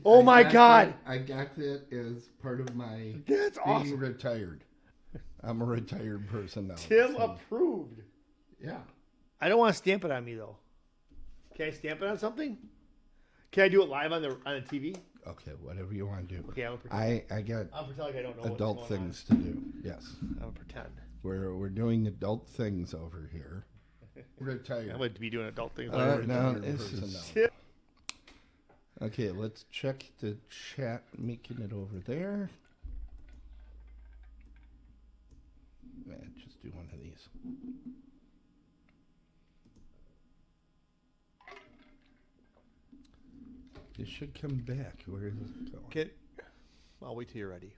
Oh my God! I got that as part of my That's being awesome. retired. I'm a retired person now. Tim so, approved. yeah. I don't want to stamp it on me though. Can I stamp it on something? Can I do it live on the TV? Okay, whatever you want to do. Okay, I'm gonna pretend. I got I'll pretend like I don't know adult what's going things to do. Yes. on. I'm gonna pretend. We're doing adult things over here. Retired. I'm gonna be doing adult things. No, this is okay, let's check the chat, making it over there. Just do one of these. It should come back. Where is it going? Okay, I'll wait till you're ready.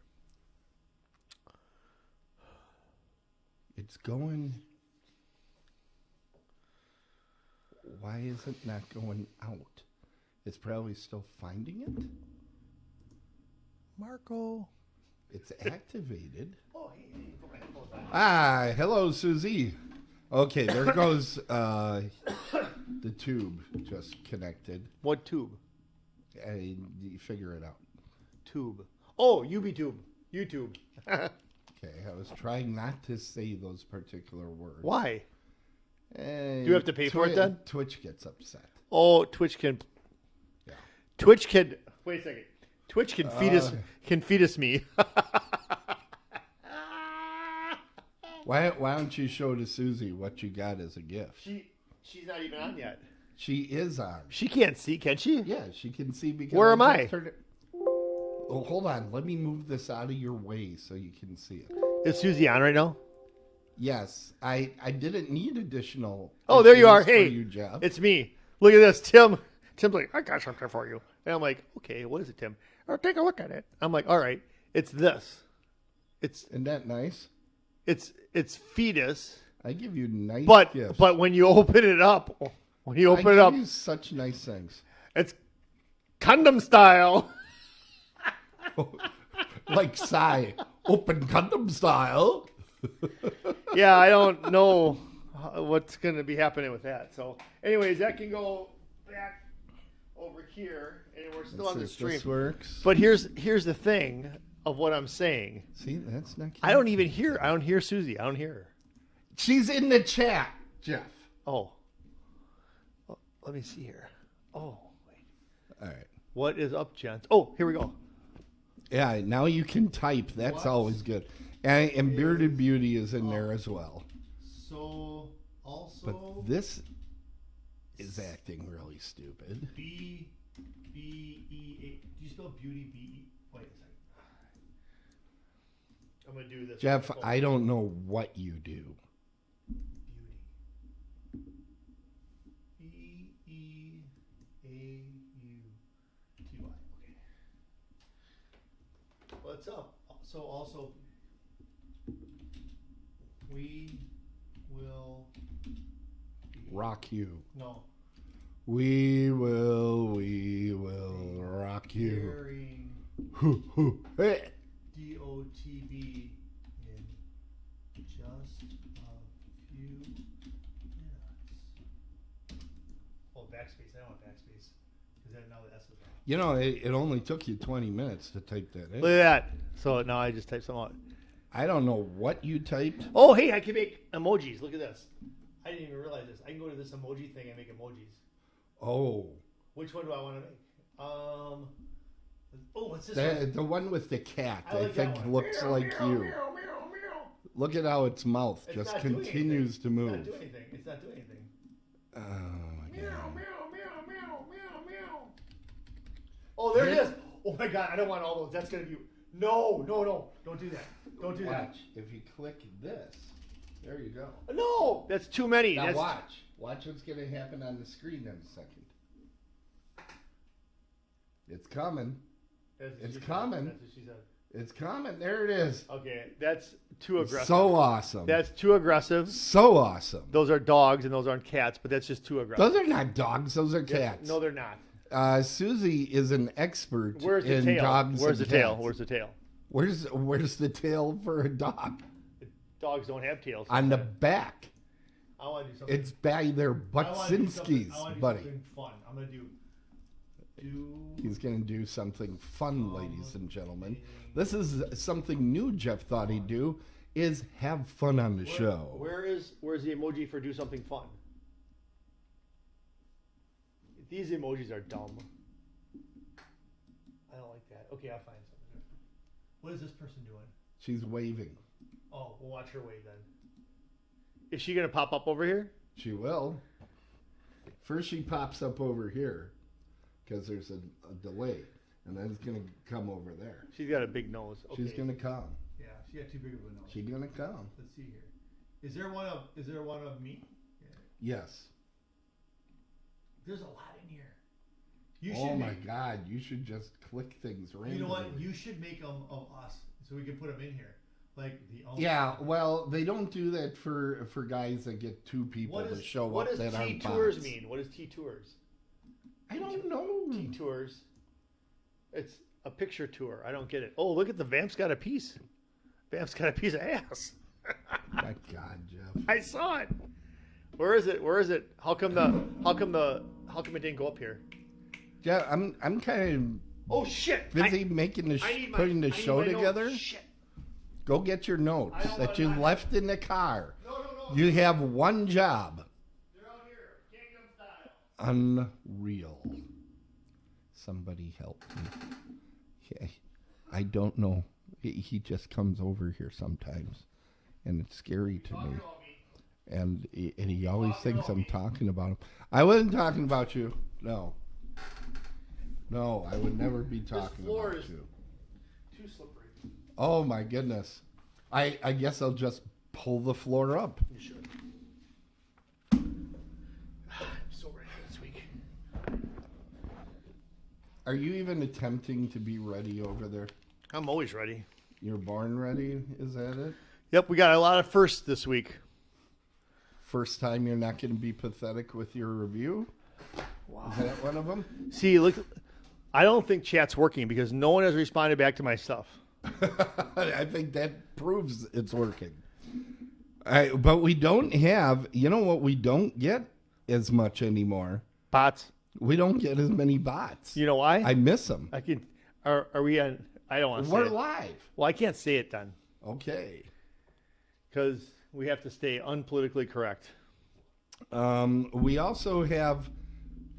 It's going. Why is it not going out? It's probably still finding it. Marco. It's activated. Oh, hey, put my headphones on. Ah, hello, Susie. Okay, there goes the tube just connected. What tube? You figure it out. Tube. Oh, UB-tube. YouTube. Okay, I was trying not to say those particular words. Why? Do you have to pay for it then? Twitch gets upset. Oh, Twitch can. Yeah. Twitch can. Wait a second. Twitch can feed us me. Why don't you show to Susie what you got as a gift? She's not even on yet. She is on. She can't see, can she? Yeah, she can see because. Where am I? Oh, hold on. Let me move this out of your way so you can see it. Is Susie on right now? Yes, I didn't need additional. Oh, there you are. for Hey, you, Jeff. it's me. Look at this, Tim. Tim's like, I got something for you. And I'm like, okay, what is it, Tim? Oh, take a look at it. I'm like, all right, it's this. Isn't that nice? It's fetus. I give you nice gifts. But when you open it up, I give you such nice things. It's condom style. Like Psy, open condom style. Yeah, I don't know what's going to be happening with that. So, anyways, that can go back over here, and we're still on the stream. This works. But here's the thing of what I'm saying. See, that's not. I don't hear Susie. I don't hear her. She's in the chat, Jeff. Oh, let me see here. Oh, wait. All right. What is up, gents? Oh, here we go. Yeah, now you can type. That's always good. And Bearded Beauty is in there as well. So, also... But this is acting really stupid. B-E-A... Do you spell beauty B-E... Wait a second. I'm going to do this. Jeff, I don't know what you do. Beauty. B-E-A-U-T-Y. Okay. What's up? So, also... We will rock you. No. We will rock you. Hey. DOTB in just a few minutes. Oh, backspace. I don't want backspace. Because then now the S is wrong. You know, it only took you 20 minutes to type that in. Look at that. So now I just typed something out. I don't know what you typed. Oh, hey, I can make emojis. Look at this. I didn't even realize this. I can go to this emoji thing and make emojis. Oh. Which one do I want to make? Oh, what's this one? The one with the cat, I like think, looks like you. Look at how its mouth just continues to move. It's not doing anything. It's not doing anything. Oh, my God. Oh, there it is. Oh, my God. I don't want all those. That's going to be... No. Don't do that. Don't do that. Watch. If you click this, there you go. No, that's too many. Now watch. Watch what's going to happen on the screen in a second. It's coming. It's coming. That's what she said. It's coming. There it is. Okay, that's too aggressive. So awesome. That's too aggressive. So awesome. Those are dogs and those aren't cats, but that's just too aggressive. Those are not dogs. Those are cats. No, they're not. Susie is an expert in tail? dogs Where's the and tail? cats. Where's the tail? Where's the tail for a dog? Dogs don't have tails. On the back. I want to do something. It's by their Butsinskis, buddy. Something fun. I'm gonna do. He's going to do something fun, ladies and gentlemen. This is something new Jeff thought he'd do, is have fun on the show. Where's the emoji for do something fun? These emojis are dumb. I don't like that. Okay, I'll find something. What is this person doing? She's waving. Oh, we'll watch her wave then. Is she going to pop up over here? She will. First she pops up over here because there's a delay. And then it's going to come over there. She's got a big nose. Okay. She's going to come. Yeah, she got too big of a nose. She's going to come. Let's see here. Is there one of me? Yeah. Yes. There's a lot in here. Oh my God! You should just click things randomly. You know what? You should make them of us so we can put them in here, like the. Yeah, well, they don't do that for guys that get two people to show up that aren't bots. What does T tours mean? What is T tours? I don't know. T tours. It's a picture tour. I don't get it. Oh, look at the Vamp's got a piece. Vamp's got a piece of ass. My God, Jeff! I saw it. Where is it? Where is it? How come it didn't go up here? Yeah, I'm kind of. Oh shit! Busy putting the show together. Shit. Go get your notes that you left in the car. No. You have one job. They're out here, Gangnam Style. Unreal. Somebody help me. Yeah, I don't know. He just comes over here sometimes, and it's scary to me. And he always thinks I'm talking about him. I wasn't talking about you. No, I would never be talking about you. Too slippery. Oh my goodness. I guess I'll just pull the floor up. You should. I'm so ready this week. Are you even attempting to be ready over there? I'm always ready. You're born ready? Is that it? Yep, we got a lot of firsts this week. First time you're not going to be pathetic with your review? Wow. Is that one of them? See, look, I don't think chat's working because no one has responded back to my stuff. I think that proves it's working. But we don't have, you know what we don't get as much anymore? Bots. We don't get as many bots. You know why? I miss them. I can. Are we on? I don't want to say it. We're live. Well, I can't say it then. Okay. Because we have to stay unpolitically correct. We also have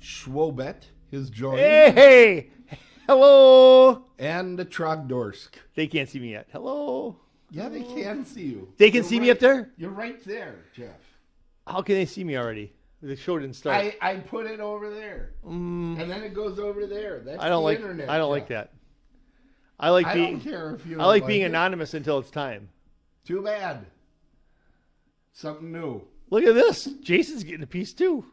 Schwobet, his joint. Hey! Hello! And the Trogdorsk. They can't see me yet. Hello? Yeah, they can see you. They can see me up there? You're right there, Jeff. How can they see me already? The show didn't start. I put it over there. And then it goes over there. That's I don't the like internet. I don't Jeff. like that. I like I being don't care if you I like don't being it. anonymous until it's time. Too bad. Something new. Look at this. Jason's getting a piece too.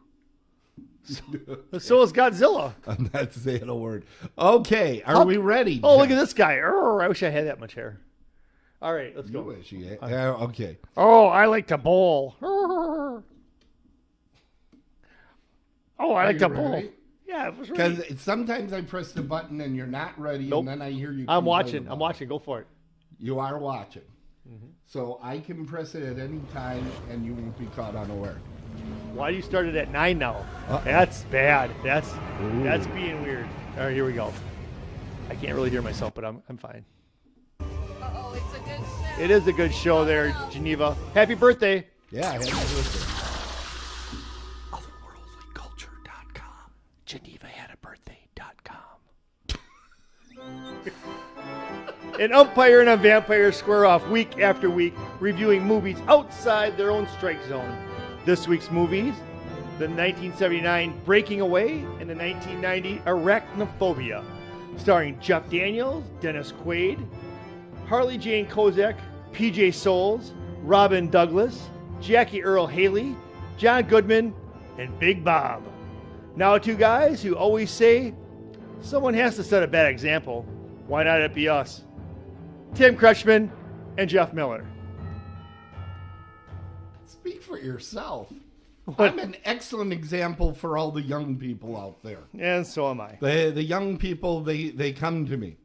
So is Godzilla. I'm not saying a word. Okay, are we ready? Oh, Jeff? look at this guy. I wish I had that much hair. All right, let's go. Okay. Oh, I like to bowl. Oh, I like to bowl. Ready? Yeah, it was ready. Because sometimes I press the button and you're not ready, Nope. and then I hear you. I'm watching. complain I'm about watching. Go for it. it. You are watching. So I can press it at any time, and you won't be caught unaware. Why do you start it at 9 now? That's bad. That's being weird. All right, here we go. I can't really hear myself, but I'm fine. Oh, it's a good show. It is a good show there, Geneva. Happy birthday. Yeah, happy birthday. Otherworldlyculture.com. GenevaHadABirthday.com. An umpire and a vampire square off week after week, reviewing movies outside their own strike zone. This week's movies, the 1979 Breaking Away and the 1990 Arachnophobia, starring Jeff Daniels, Dennis Quaid, Harley Jane Kozak, PJ Souls, Robin Douglas, Jackie Earl Haley, John Goodman, and Big Bob. Now two guys who always say, someone has to set a bad example. Why not it be us? Tim Kretschmann and Jeff Miller. Speak for yourself. What? I'm an excellent example for all the young people out there. And so am I. The young people, they come to me,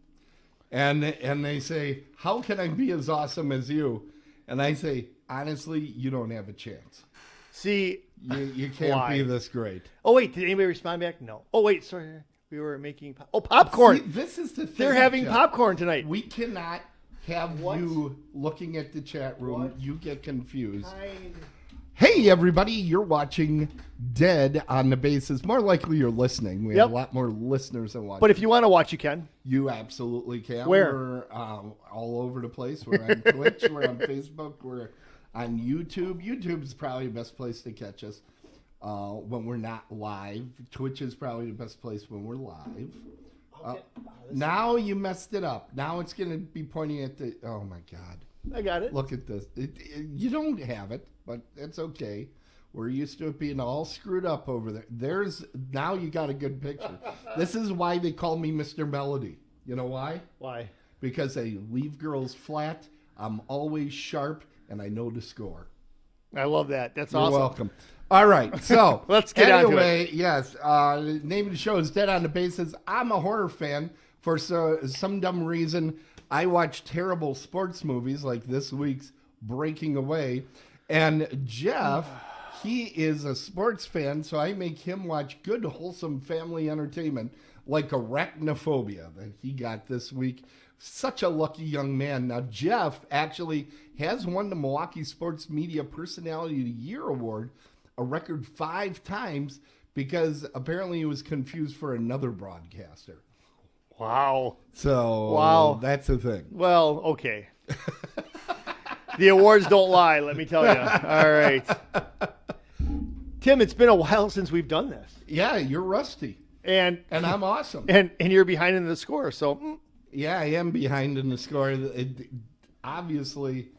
and they say, how can I be as awesome as you? And I say, honestly, you don't have a chance. See, You can't why? be this great. Oh, wait, did anybody respond back? No. Oh, wait, sorry. We were making popcorn. See, this is the thing. They're having Jeff. popcorn tonight. We cannot have What? you looking at the chat room. What? You get confused. Hey, everybody, you're watching Dead on the Bases. More likely you're listening. We have a lot more listeners than watching. But if you want to watch, you can. You absolutely can. Where? We're all over the place. We're on Twitch. We're on Facebook. We're on YouTube. YouTube is probably the best place to catch us when we're not live. Twitch is probably the best place when we're live. Now you messed it up. Now it's going to be pointing at the... Oh, my God. I got it. Look at this. You don't have it, but it's okay. We're used to it being all screwed up over there. Now you got a good picture. This is why they call me Mr. Melody. You know why? Why? Because I leave girls flat. I'm always sharp, and I know the score. I love that. That's You're awesome. welcome. All right, so Let's get on to it. Anyway, yes. The name of the show is Dead on the Bases. I'm a horror fan. For some dumb reason, I watch terrible sports movies like this week's Breaking Away. And Jeff, he is a sports fan, so I make him watch good, wholesome family entertainment like Arachnophobia that he got this week. Such a lucky young man. Now, Jeff actually has won the Milwaukee Sports Media Personality of the Year Award a record 5 times because apparently he was confused for another broadcaster. Wow. So, that's the thing. Well, okay. The awards don't lie, let me tell you. All right. Tim, it's been a while since we've done this. Yeah, you're rusty. And I'm awesome. And you're behind in the score, so... Yeah, I am behind in the score. Obviously,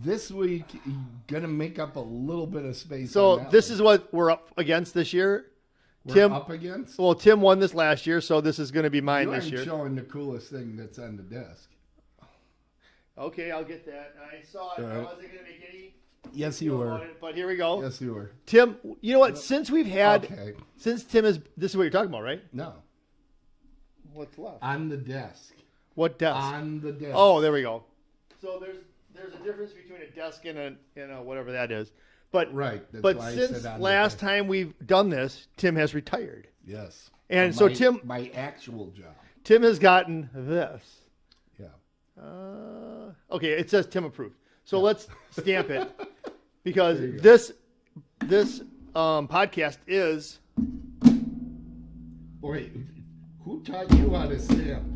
this week, you're going to make up a little bit of space. So this is what we're up against this year. We're up against? Well, Tim won this last year, so this is going to be mine you this year. You aren't showing the coolest thing that's on the desk. Okay, I'll get that. I saw it. I wasn't going to make any... Yes, you were. But here we go. Yes, you were. Tim, you know what? Since we've had... Okay. Since Tim is... This is what you're talking about, right? No. What's left? On the desk. What desk? On the desk. Oh, there we go. So there's a difference between a desk and a whatever that is. But right. That's but why since I said on last time we've done this, Tim has retired. Yes. And so Tim, my actual job. Tim has gotten this. Yeah. Okay, it says Tim approved. So let's stamp it because this podcast is. Wait, who taught you how to stamp?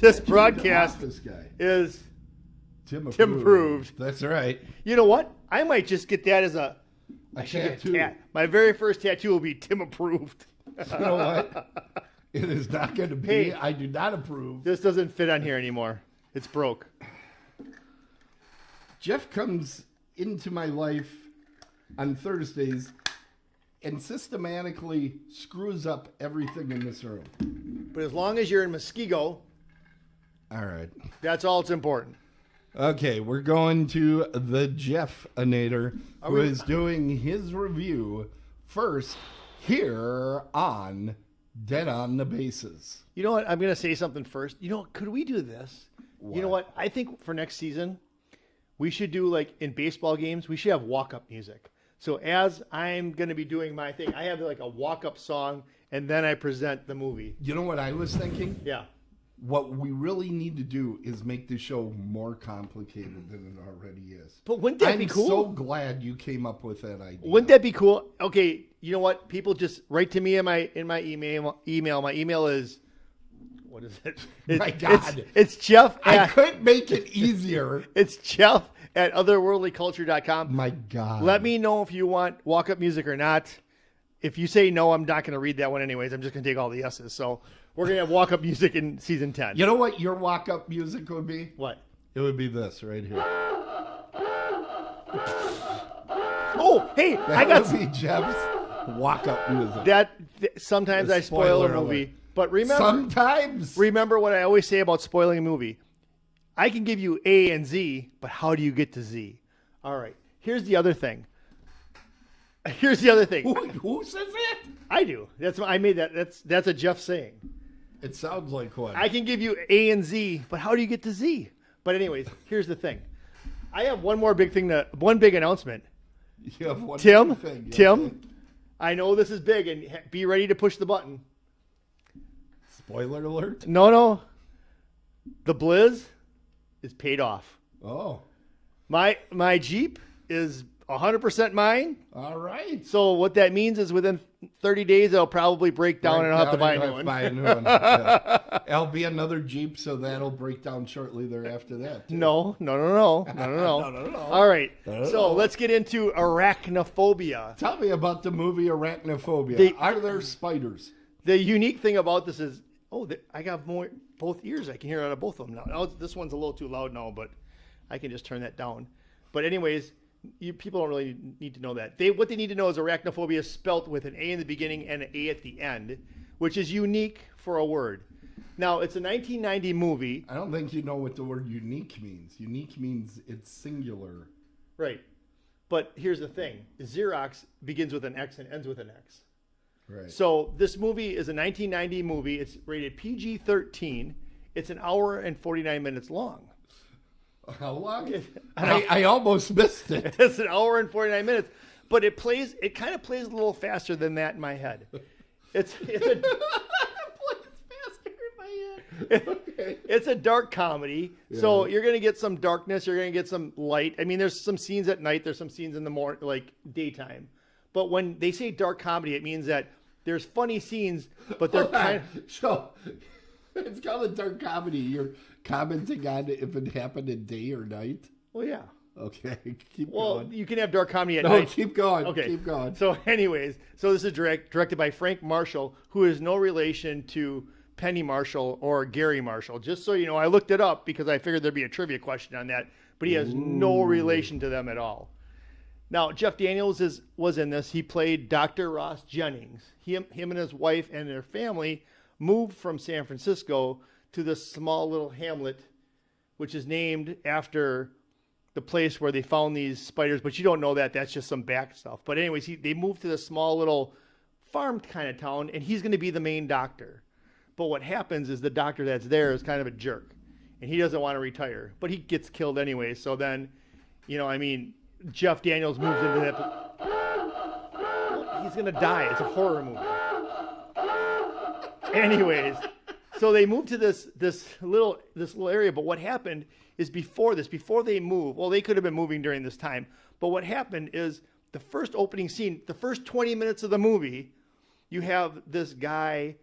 This broadcast guy. is Tim approved. That's right. You know what? I might just get that as a tattoo. My very first tattoo will be Tim approved. You know what? It is not going to be. Hey, I do not approve. This doesn't fit on here anymore. It's broke. Jeff comes into my life on Thursdays and systematically screws up everything in this room. But as long as you're in Muskego, all right. That's all that's important. Okay, we're going to the Jeff-anator, who is doing his review first here on Dead on the Bases. You know what? I'm going to say something first. You know, could we do this? What? You know what? I think for next season, we should do, like, in baseball games, we should have walk-up music. So as I'm going to be doing my thing, I have, like, a walk-up song, and then I present the movie. You know what I was thinking? Yeah. What we really need to do is make the show more complicated than it already is. But wouldn't that be cool? I'm so glad you came up with that idea. Wouldn't that be cool? Okay, you know what? People just write to me in my email. My email is, what is it? My God. It's Jeff. I couldn't make it easier. It's Jeff at otherworldlyculture.com. My God. Let me know if you want walk-up music or not. If you say no, I'm not going to read that one anyways. I'm just going to take all the S's. So we're going to have walk-up music in season 10. You know what your walk-up music would be? What? It would be this right here. Oh, hey, I got would be Jeff's walk-up music. Sometimes I spoil a movie. Alert. But remember what I always say about spoiling a movie. I can give you A and Z, but how do you get to Z? All right. Here's the other thing. Who says that? I do. I made that. That's a Jeff saying. It sounds like one. I can give you A and Z, but how do you get to Z? But anyways, here's the thing. I have one big announcement. You have one Tim, big thing. Tim, I know this is big, and be ready to push the button. Spoiler alert. No. The Blizz is paid off. Oh. My Jeep is 100% mine. All right. So what that means is within 30 days, it'll probably break down and I'll have to buy a new one. Yeah. It'll be another Jeep, so that'll break down shortly thereafter that. Too. No. All right. So let's get into arachnophobia. Tell me about the movie Arachnophobia. Are there spiders? The unique thing about this is, I got both ears. I can hear out of both of them now. This one's a little too loud now, but I can just turn that down. But anyways, people don't really need to know that. What they need to know is arachnophobia is spelt with an A in the beginning and an A at the end, which is unique for a word. Now, it's a 1990 movie. I don't think you know what the word unique means. Unique means it's singular. Right. But here's the thing. Xerox begins with an X and ends with an X. Right. So this movie is a 1990 movie. It's rated PG-13. It's an hour and 49 minutes long. How long? I almost missed it. It's an hour and 49 minutes, but it kind of plays a little faster than that in my head. It plays faster in my head. Okay. It's a dark comedy, so you're going to get some darkness, you're going to get some light. I mean, there's some scenes at night, there's some scenes in the morning, like daytime. But when they say dark comedy, it means that there's funny scenes, but they're kind of... So, it's called a dark comedy. You're commenting on if it happened at day or night? Well, yeah. Okay, keep going. Well, you can have dark comedy at night. No, keep going. Okay. Keep going. So anyways, this is directed by Frank Marshall, who is no relation to Penny Marshall or Gary Marshall. Just so you know, I looked it up because I figured there'd be a trivia question on that, but he has no relation to them at all. Now, Jeff Daniels was in this. He played Dr. Ross Jennings. Him and his wife and their family moved from San Francisco to this small little hamlet, which is named after the place where they found these spiders. But you don't know that. That's just some back stuff. But anyways, they moved to this small little farm kind of town, and he's going to be the main doctor. But what happens is the doctor that's there is kind of a jerk, and he doesn't want to retire. But he gets killed anyway. So then, Jeff Daniels moves into that. He's going to die. It's a horror movie. Anyways, so they moved to this little area. But what happened is before they move, well, they could have been moving during this time. But what happened is the first opening scene, the first 20 minutes of the movie, you have this guy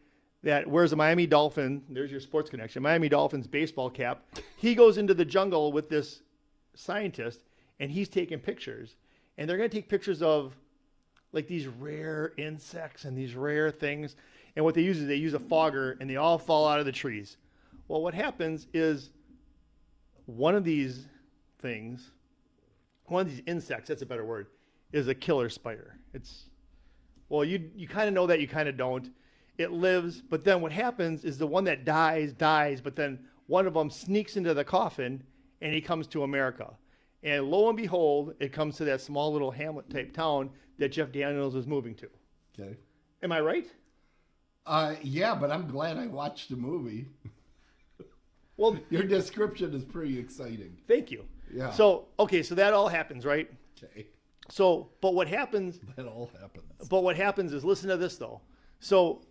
that wears a Miami Dolphin. There's your sports connection. Miami Dolphins baseball cap. He goes into the jungle with this scientist, and he's taking pictures. And they're going to take pictures of like these rare insects and these rare things. And what they use is they use a fogger, and they all fall out of the trees. Well, what happens is one of these insects, that's a better word, is a killer spider. You kind of know that, you kind of don't. It lives, but then what happens is the one that dies, but then one of them sneaks into the coffin, and he comes to America. And lo and behold, it comes to that small little hamlet-type town that Jeff Daniels is moving to. Okay. Am I right? Yeah, but I'm glad I watched the movie. Well, your description is pretty exciting. Thank you. Yeah. So that all happens, right? Okay. But what happens... That all happens. But what happens is, listen to this, though. So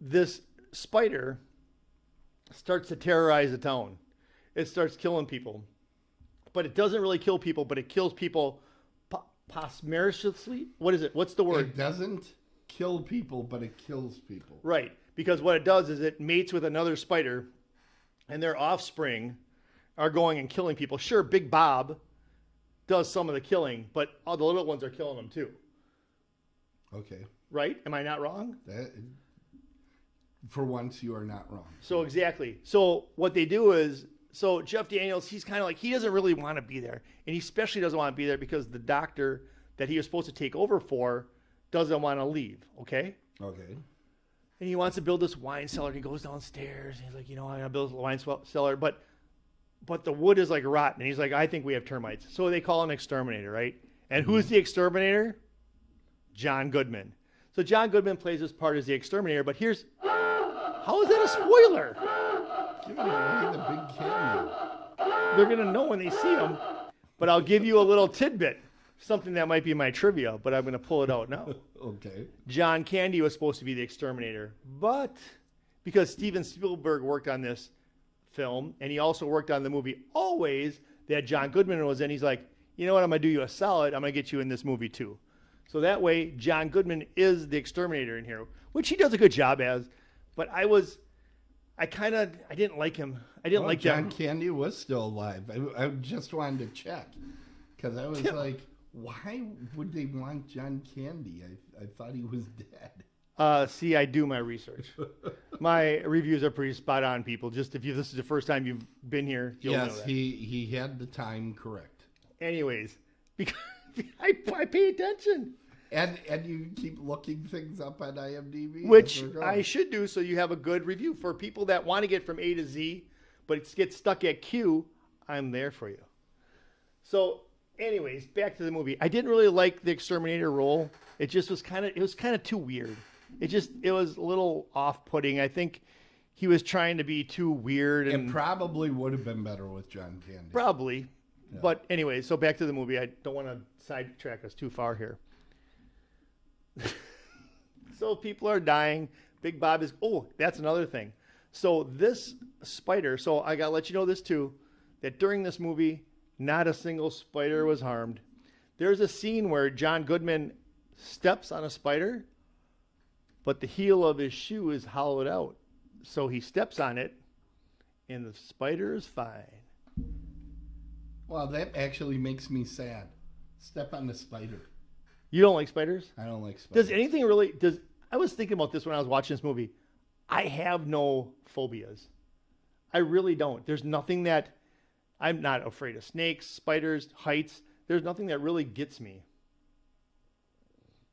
this spider starts to terrorize the town. It starts killing people. But it doesn't really kill people, but it kills people posthumously. What is it? What's the word? It doesn't kill people, but it kills people. Right. Because what it does is it mates with another spider, and their offspring are going and killing people. Sure, Big Bob does some of the killing, but all the little ones are killing them too. Okay. Right? Am I not wrong? For once, you are not wrong. So exactly. So what they do is, so Jeff Daniels, he's kind of like, he doesn't really want to be there. And he especially doesn't want to be there because the doctor that he was supposed to take over for doesn't want to leave. Okay? Okay. And he wants to build this wine cellar. And he goes downstairs. And he's like, I'm going to build a wine cellar. But the wood is like rotten. And he's like, I think we have termites. So they call an exterminator, right? And who's the exterminator? John Goodman. So John Goodman plays this part as the exterminator. But how is that a spoiler? Giving away the big cameo. They're going to know when they see him. But I'll give you a little tidbit. Something that might be my trivia, but I'm going to pull it out now. Okay. John Candy was supposed to be the exterminator, but because Steven Spielberg worked on this film, and he also worked on the movie Always that John Goodman was in. He's like, you know what? I'm going to do you a solid. I'm going to get you in this movie too. So that way, John Goodman is the exterminator in here, which he does a good job as. But I didn't like him. I didn't like John him. Candy was still alive. I just wanted to check because I was like, why would they want John Candy? I thought he was dead. See, I do my research. My reviews are pretty spot on, people. Just if this is the first time you've been here, you'll know that. he had the time correct. Anyways, because I pay attention. And you keep looking things up on IMDb? Which I should do so you have a good review. For people that want to get from A to Z, but get stuck at Q, I'm there for you. So, anyways, back to the movie. I didn't really like the exterminator role. It just was kind of too weird. It was a little off-putting. I think he was trying to be too weird. It probably would have been better with John Candy. Probably. Yeah. But anyway, so back to the movie. I don't want to sidetrack us too far here. So people are dying. Big Bob is... Oh, that's another thing. So this spider... So I got to let you know this too, that during this movie, not a single spider was harmed. There's a scene where John Goodman steps on a spider, but the heel of his shoe is hollowed out. So he steps on it, and the spider is fine. Well, that actually makes me sad. Step on the spider. You don't like spiders? I don't like spiders. Does anything really... I was thinking about this when I was watching this movie. I have no phobias. I really don't. There's nothing that... I'm not afraid of snakes, spiders, heights. There's nothing that really gets me.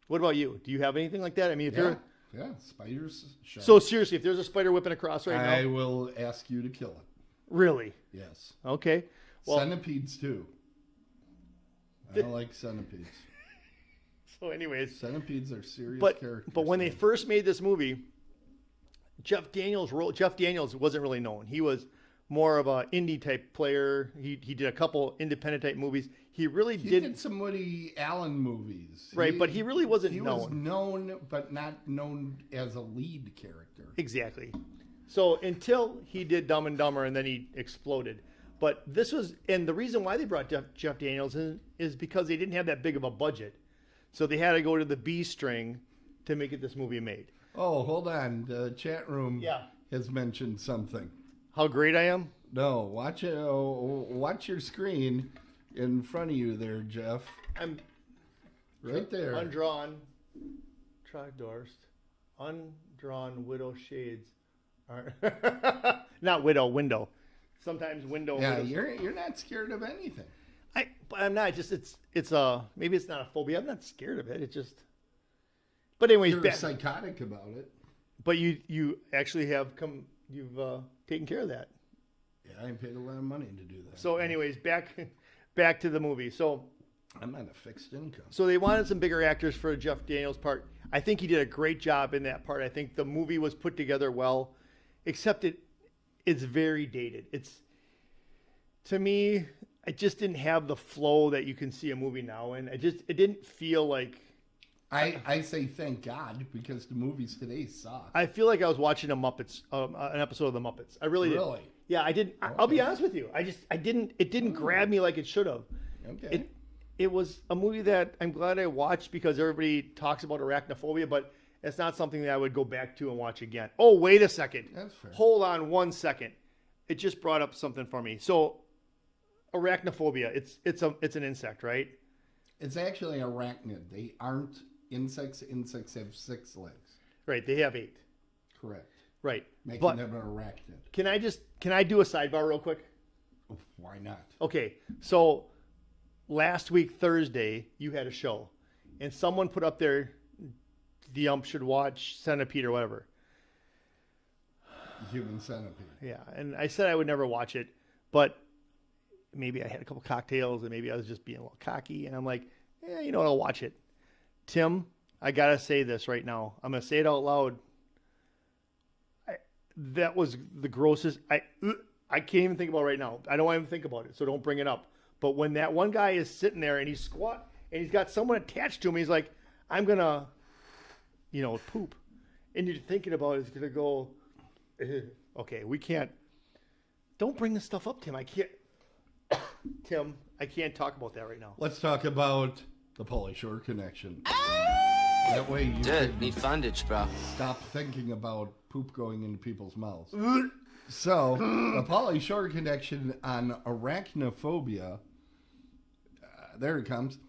What about you? Do you have anything like that? I mean, if you're... Yeah, spiders. Sharks. So seriously, if there's a spider whipping across right now... I will ask you to kill it. Really? Yes. Okay. Well, centipedes, too. I don't like centipedes. So anyways. Centipedes are serious characters. But when they first made this movie, Jeff Daniels wasn't really known. He was more of an indie type player. He did a couple independent type movies. He did some Woody Allen movies. Right, but he really wasn't known. He was known, but not known as a lead character. Exactly. So until he did Dumb and Dumber, and then he exploded. But this was, and the reason why they brought Jeff Daniels in is because they didn't have that big of a budget. So they had to go to the B string to make this movie made. Oh, hold on. The chat room has mentioned something. How great I am? No, watch your screen in front of you there, Jeff. I'm right there. Undrawn Trogdorst. Undrawn widow shades are not widow, window. Sometimes window. Yeah, you're not scared of anything. I'm not. Just it's maybe it's not a phobia. I'm not scared of it. It just. But anyways, you're psychotic about it. But you actually have come. You've taken care of that. Yeah, I paid a lot of money to do that. So, anyways, back to the movie. So. I'm on a fixed income. So they wanted some bigger actors for Jeff Daniels' part. I think he did a great job in that part. I think the movie was put together well, except it's very dated. To me, it just didn't have the flow that you can see a movie now in. It didn't feel like... I say thank God, because the movies today suck. I feel like I was watching an episode of the Muppets. I really did. Really? Yeah, I didn't. Okay. I'll be honest with you. It didn't grab me like it should have. Okay. It was a movie that I'm glad I watched because everybody talks about arachnophobia, but it's not something that I would go back to and watch again. Oh, wait a second. That's fair. Hold on 1 second. It just brought up something for me. So, arachnophobia, it's an insect, right? It's actually arachnid. They aren't insects. Insects have 6 legs. Right, they have 8. Correct. Right. Making them an arachnid. Can I do a sidebar real quick? Why not? Okay, so last week, Thursday, you had a show, and someone put up there, the ump should watch Centipede or whatever. Human Centipede. Yeah, and I said I would never watch it, but maybe I had a couple cocktails, and maybe I was just being a little cocky, and I'm like, you know what, I'll watch it. Tim, I got to say this right now. I'm going to say it out loud. That was the grossest. I can't even think about it right now. I don't want to even think about it, so don't bring it up. But when that one guy is sitting there and he's squat and he's got someone attached to him, he's like, I'm going to, poop. And you're thinking about it, it's going to go Okay, we can't. Don't bring this stuff up, Tim. I can't. Tim, I can't talk about that right now. Let's talk about the Pauly Shore connection. That way you Dude, need fundage, bro. stop thinking about poop going into people's mouths. So, the Pauly Shore connection on Arachnophobia. There it comes.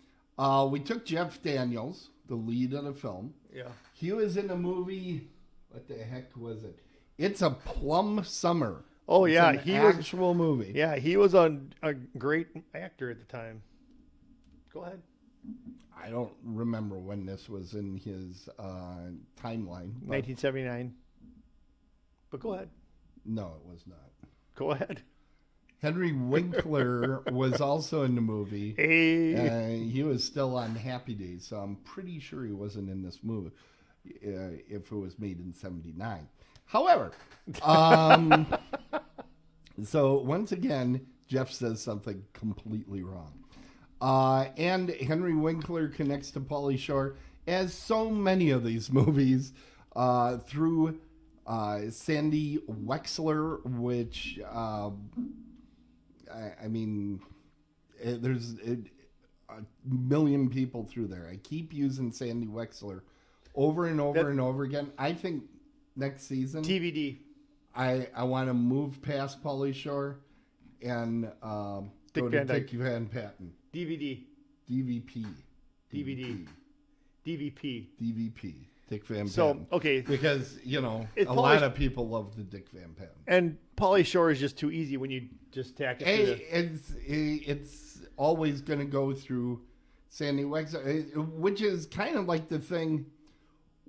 We took Jeff Daniels, the lead of the film. Yeah. He was in a movie. What the heck was it? It's a Plum Summer. Oh, It's yeah. an He was actual movie. Yeah, he was a great actor at the time. Go ahead. I don't remember when this was in his timeline. but 1979. But go ahead. No, it was not. Go ahead. Henry Winkler was also in the movie. Hey. He was still on Happy Days, so I'm pretty sure he wasn't in this movie if it was made in 79. However, so once again, Jeff says something completely wrong. And Henry Winkler connects to Pauly Shore, as so many of these movies, through Sandy Wexler, which, I mean, there's a million people through there. I keep using Sandy Wexler over and over and over again. I think next season, DVD. I want to move past Pauly Shore and go to Dick Van Patten. DVD. DVP. DVD. DVP. DVP. Dick Van Patten. So, okay. Because, a Pauly lot of people love the Dick Van Patten. And Pauly Shore is just too easy when you just tack it It's always going to go through Sandy Wexler, which is kind of like the thing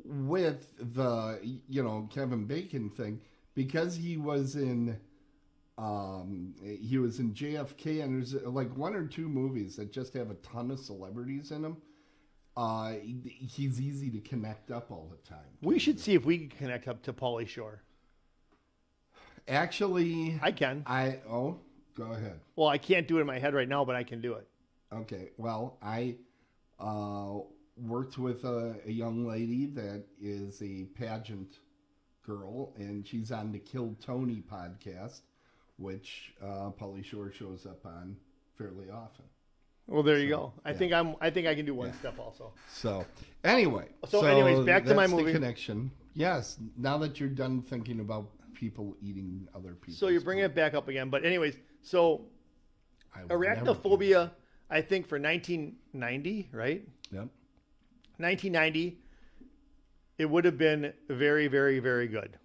with the, Kevin Bacon thing, because he was in JFK, and there's like one or two movies that just have a ton of celebrities in them. He's easy to connect up all the time. We should see if we can connect up to Pauly Shore. Actually, I can. Go ahead. Well, I can't do it in my head right now, but I can do it. Okay. Well, I worked with a young lady that is a pageant girl, and she's on the Kill Tony podcast, which Pauly Shore shows up on fairly often. Well, there you go. I think I can do one step also. So, anyways, back to my that's movie. The connection. Yes. Now that you're done thinking about people eating other people. So you're bringing it back up again, but anyways, so Arachnophobia, I think for 1990, right? Yep. 1990, it would have been very, very, very good.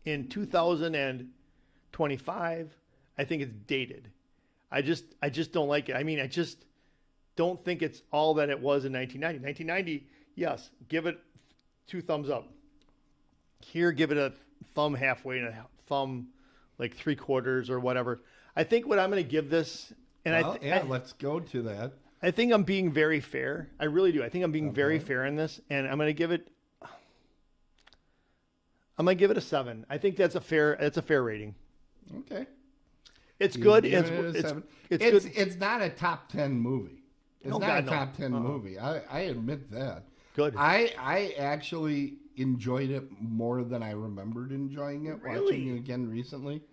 In 2025, I think it's dated. I just don't like it. I mean, I just don't think it's all that it was in 1990. 1990, yes, give it 2 thumbs up. Here, give it a thumb halfway and a thumb like 3/4 or whatever. I think what I'm going to give this, and let's go to that. I think I'm being very fair. I really do. I think I'm being very fair in this, and I'm going to give it a 7. I think that's a fair rating. Okay. It's good. It's good. It's not a top 10 movie. It's not a top 10 movie. I admit that. Good. I actually enjoyed it more than I remembered enjoying it. Really? Watching it again recently.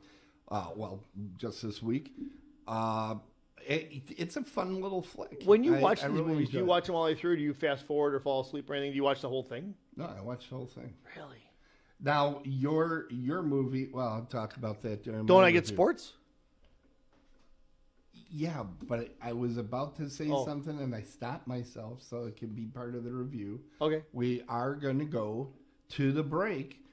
Just this week. It's a fun little flick. When you watch these really movies, do you watch them all the way through? Do you fast forward or fall asleep or anything? Do you watch the whole thing? No, I watched the whole thing. Really? Now, your movie, well, I'll talk about that during Don't my I get review. sports? Yeah, but I was about to say Oh. something and I stopped myself so it can be part of the review. Okay. We are going to go to the break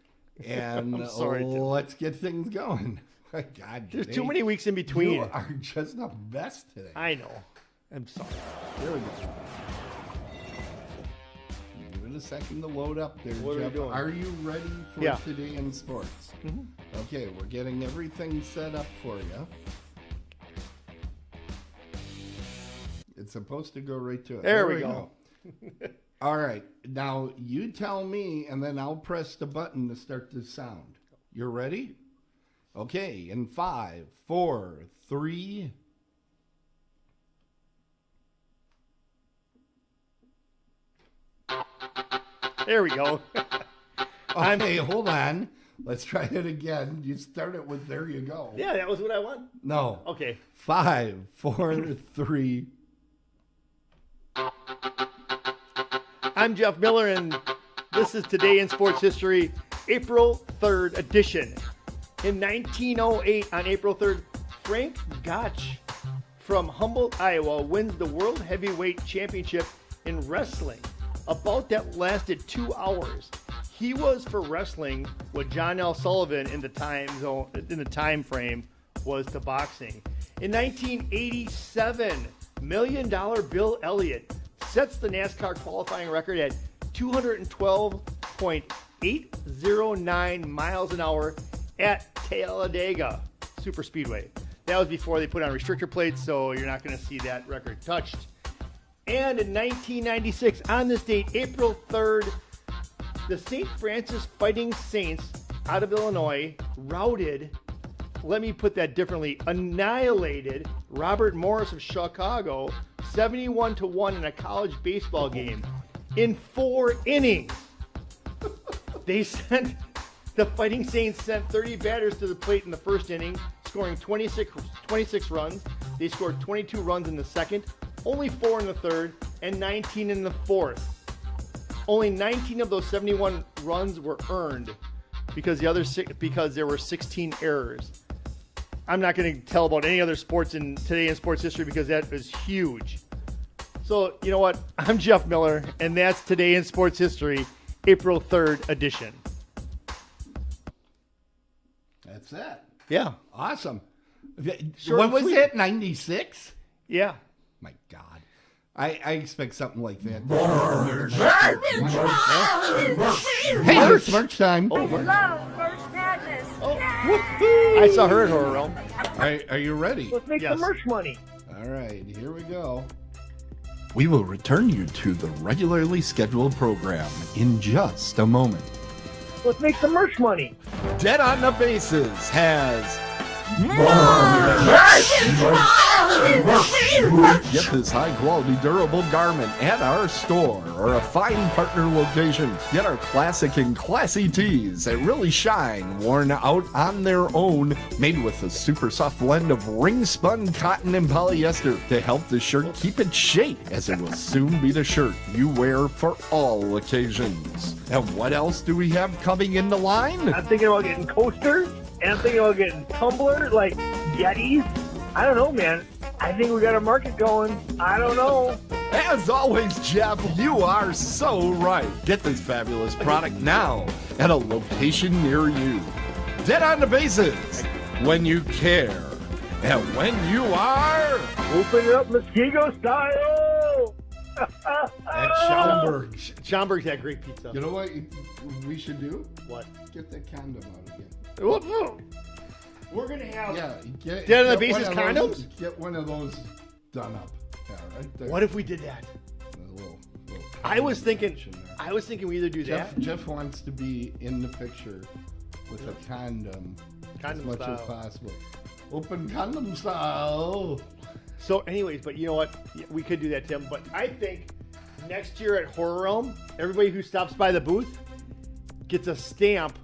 and I'm sorry, Tim. let's get things going. God, There's Dave, too many weeks in between. You are just the best today. I know. I'm sorry. There we go. Give it a second to load up there, What are we Jeff. doing? Are you ready for Yeah. Today in Sports? Mhm. Okay, we're getting everything set up for you. It's supposed to go right to it. There we go. All right. Now, you tell me, and then I'll press the button to start the sound. You're ready? Okay. In 5, 4, 3. There we go. Okay, hold on. Let's try it again. You start it with there you go. Yeah, that was what I want. No. Okay. 5, 4, 3. I'm Jeff Miller, and this is Today in Sports History, April 3rd edition. In 1908, on April 3rd, Frank Gotch from Humboldt, Iowa, wins the World Heavyweight Championship in wrestling. A bout that lasted 2 hours. He was for wrestling what John L. Sullivan in the time frame was to boxing. In 1987, $1 million Bill Elliott sets the NASCAR qualifying record at 212.809 miles an hour at Talladega Superspeedway. That was before they put on restrictor plates, so you're not going to see that record touched. And in 1996, on this date, April 3rd, the St. Francis Fighting Saints out of Illinois routed, let me put that differently, annihilated Robert Morris of Chicago 71-1 in a college baseball game in 4 innings. The Fighting Saints sent 30 batters to the plate in the first inning, scoring 26 runs. They scored 22 runs in the second, only 4 in the third, and 19 in the fourth. Only 19 of those 71 runs were earned because there were 16 errors. I'm not going to tell about any other sports today in sports history because that is huge. So, you know what? I'm Jeff Miller, and that's Today in Sports History, April 3rd edition. That's it. Yeah. Awesome. Short When and was sweet. it? 96? Yeah. My God. I expect something like that. Hey, there's merch time. Oh, Love March Madness. oh. I saw her at Horror Realm. Are you ready? Let's make Yes. some merch money. All right, here we go. We will return you to the regularly scheduled program in just a moment. Let's make some merch money. Dead on the Bases has Get this high-quality, durable garment at our store or a fine partner location. Get our classic and classy tees that really shine, worn out on their own, made with a super soft blend of ring-spun cotton and polyester to help the shirt keep its shape, as it will soon be the shirt you wear for all occasions. And what else do we have coming in the line? I'm thinking about getting coasters, and I'm thinking about getting tumblers, like Yetis. I don't know, man. I think we got a market going. I don't know. As always, Jeff, you are so right. Get this fabulous product now at a location near you. Dead on the Bases, when you care, and when you are... Open it up Muskego style. At Schaumburg. Schaumburg's had great pizza. You know what we should do? What? Get that condom out again. Whoop, whoop. We're going to have... Yeah, get Dead on the get Bases one of those- condoms? Get one of those done up. Yeah, right there. What if we did that? A little I was thinking action there. we either do that. Jeff wants to be in the picture with a condom as Condom much as style. possible. Open condom style. So anyways, but you know what? Yeah, we could do that, Tim. But I think next year at Horror Realm, everybody who stops by the booth gets a stamp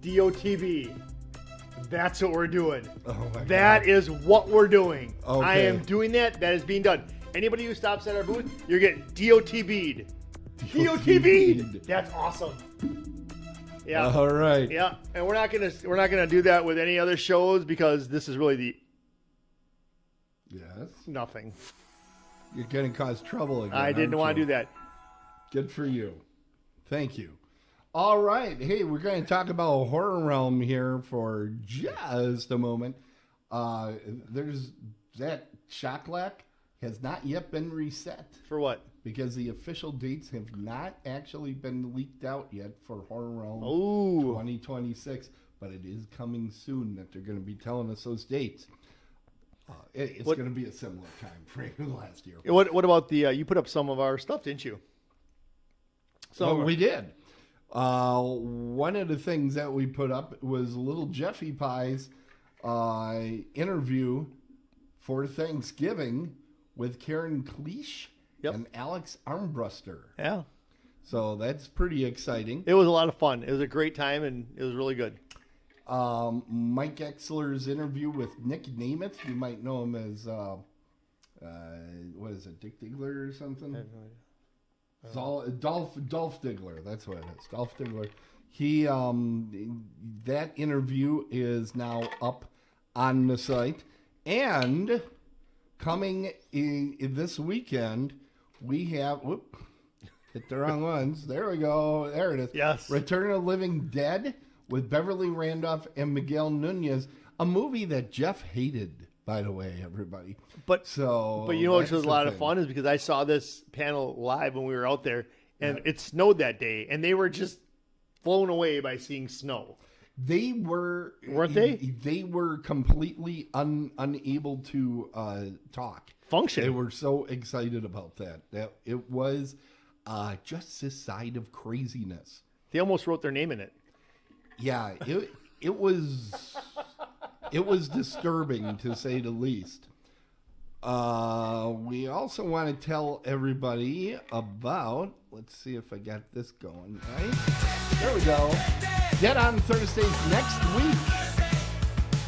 DOTB. That's what we're doing. Oh my That God. is what we're doing. Okay. I am doing that. That is being done. Anybody who stops at our booth, you're getting DOTB'd. DOTB'd. That's awesome. Yeah. All right. Yeah. And we're not gonna do that with any other shows because this is really the Yes. nothing. You're going to cause trouble again. I didn't want to do that. Good for you. Thank you. All right. Hey, we're going to talk about Horror Realm here for just a moment. There's that Shocklack has not yet been reset For what? because the official dates have not actually been leaked out yet for Horror Realm Ooh. 2026, but it is coming soon that they're going to be telling us those dates. It's What- going to be a similar time frame to last year. What about the? You put up some of our stuff, didn't you? So we did. One of the things that we put up was Little Jeffy Pie's interview for Thanksgiving with Karen Cleach Yep. and Alex Armbruster. Yeah. So that's pretty exciting. It was a lot of fun. It was a great time, and it was really good. Mike Exler's interview with Nick Nemeth. You might know him as, what is it, Dick Diggler or something? I have no idea. Dolph Diggler. That's what it is. Dolph Diggler. He, that interview is now up on the site. And coming in this weekend, we have, hit the wrong ones. There we go. There it is. Yes. Return of the Living Dead with Beverly Randolph and Miguel Nunez, a movie that Jeff hated, by the way, everybody. But you know what was a lot of fun is because I saw this panel live when we were out there, and it snowed that day, and they were just blown away by seeing snow. They weren't they? They were completely unable to talk. Function. They were so excited about that. That it was just this side of craziness. They almost wrote their name in it. Yeah, it was disturbing to say the least. We also want to tell everybody about. Let's see if I got this going right. There we go. Dead on Thursdays next week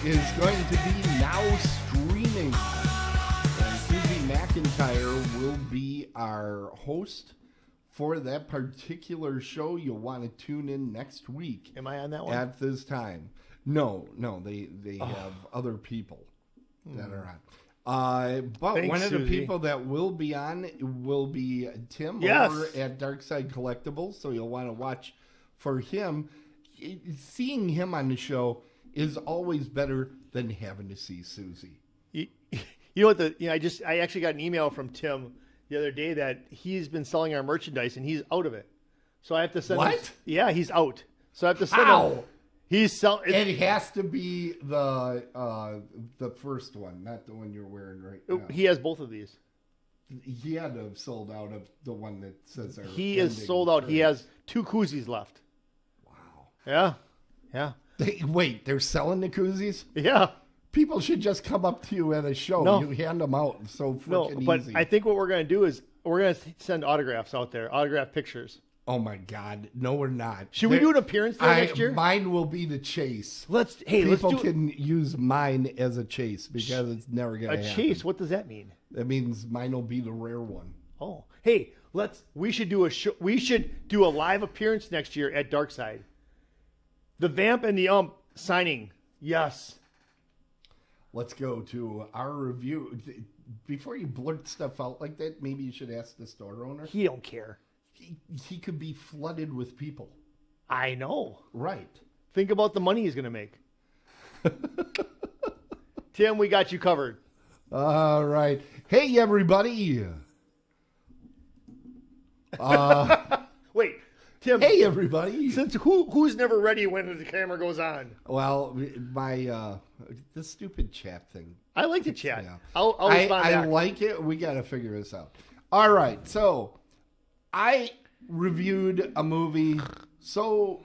is going to be now streaming, and Susie McIntyre will be our host for that particular show. You'll want to tune in next week. Am I on that one? At this time. No, they have other people that are on. But Thanks, one of the Susie. people that will be on will be Tim Yes. over at Darkside Collectibles, so you'll want to watch for him. Seeing him on the show is always better than having to see Susie. You know what? I actually got an email from Tim the other day that he's been selling our merchandise and he's out of it. So I have to send him. What? Yeah, he's out. So I have to send him. How? He's selling. It has to be the first one, not the one you're wearing right now. He has both of these. He had to have sold out of the one that says He is sold out. He has 2 koozies left. Wow. Yeah. Wait, they're selling the koozies? Yeah. People should just come up to you at a show. No. You hand them out so freaking No, but easy. I think what we're going to do is we're going to send autographs out there, autograph pictures. Oh my God. No, we're not. Should we do an appearance there next year? Mine will be the chase. Let's People do can use mine as a chase because it's never going to a happen. chase. What does that mean? That means mine will be the rare one. Oh, hey, we should do a show. We should do a live appearance next year at Darkside. The Vamp and the signing. Yes. Let's go to our review. Before you blurt stuff out like that, maybe you should ask the store owner. He don't care. He could be flooded with people. I know. Right. Think about the money he's going to make. Tim, we got you covered. All right. Hey, everybody. Wait, Tim. Hey, everybody. Since who's never ready when the camera goes on? Well, the stupid chat thing. I like to chat. Yeah. I'll respond I back. like it. We got to figure this out. All right. So I reviewed a movie. So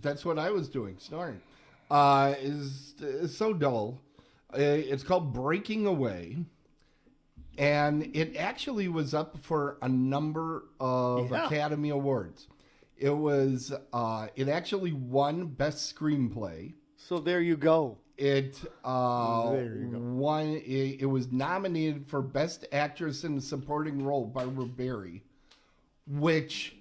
that's what I was doing. Snoring. Is so dull. It's called Breaking Away. And it actually was up for a number of Academy Awards. It was. It actually won Best Screenplay. So there you go. It won. It was nominated for Best Actress in a Supporting Role, Barbara Barry, which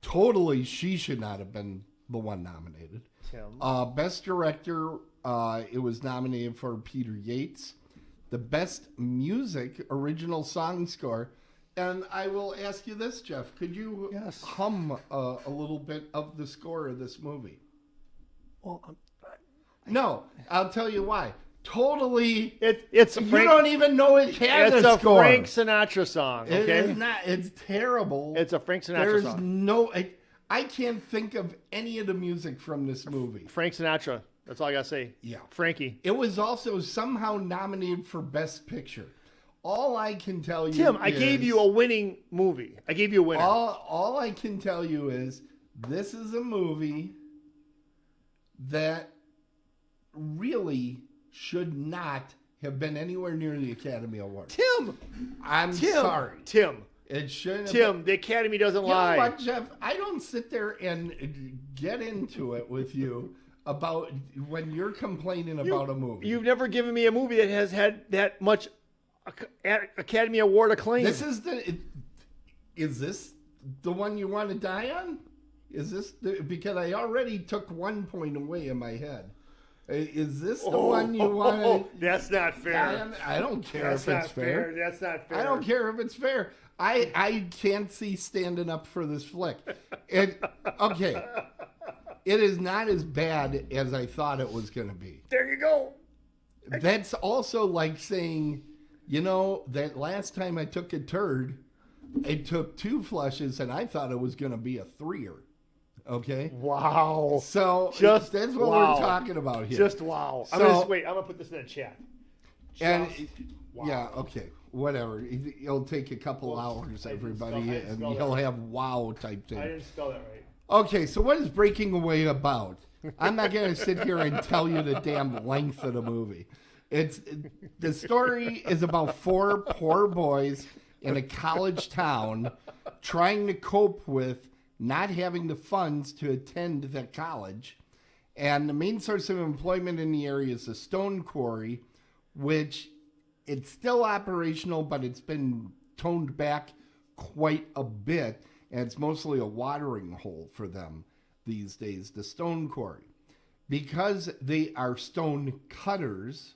totally she should not have been the one nominated. Tim. Best Director, it was nominated for Peter Yates. The Best Music, Original Song Score. And I will ask you this, Jeff. Could you hum a little bit of the score of this movie? Well, No, I'll tell you why. Totally. it's a You Frank, don't even know it has it's a a score. Frank Sinatra song. It Okay, is not. It's terrible. it's a Frank Sinatra There's song. no. I can't think of any of the music from this movie. Frank Sinatra. That's all I gotta say. Yeah. Frankie. It was also somehow nominated for Best Picture. All I can tell you, Tim, I gave you a winning movie. I gave you a winner. All I can tell you is this is a movie that really should not have been anywhere near the Academy Award. Tim, I'm sorry. Tim, It shouldn't have Tim. The Academy doesn't You know lie. what, Jeff? I don't sit there and get into it with you about when you're complaining about a movie. You've never given me a movie that has had that much Academy Award acclaim. Is this the one you want to die on? Is this because I already took 1 point away in my head? Is this the one you want to? That's not fair. I don't care That's if not it's fair. That's not fair. I don't care if it's fair. I can't see standing up for this flick. Okay, it is not as bad as I thought it was going to be. There you go. That's also like saying, that last time I took a turd, it took 2 flushes, and I thought it was going to be a 3-er. Okay. Wow. So that's what we're talking about here. Just wow. So, I'm gonna put this in the chat. And wow. yeah, okay, whatever. It'll take a couple hours, everybody, and spell you'll that. have wow type thing. I didn't spell that right. Okay, so what is Breaking Away about? I'm not going to sit here and tell you the damn length of the movie. The story is about 4 poor boys in a college town trying to cope with not having the funds to attend the college. And the main source of employment in the area is a stone quarry, which it's still operational, but it's been toned back quite a bit. And it's mostly a watering hole for them these days, the stone quarry. Because they are stone cutters,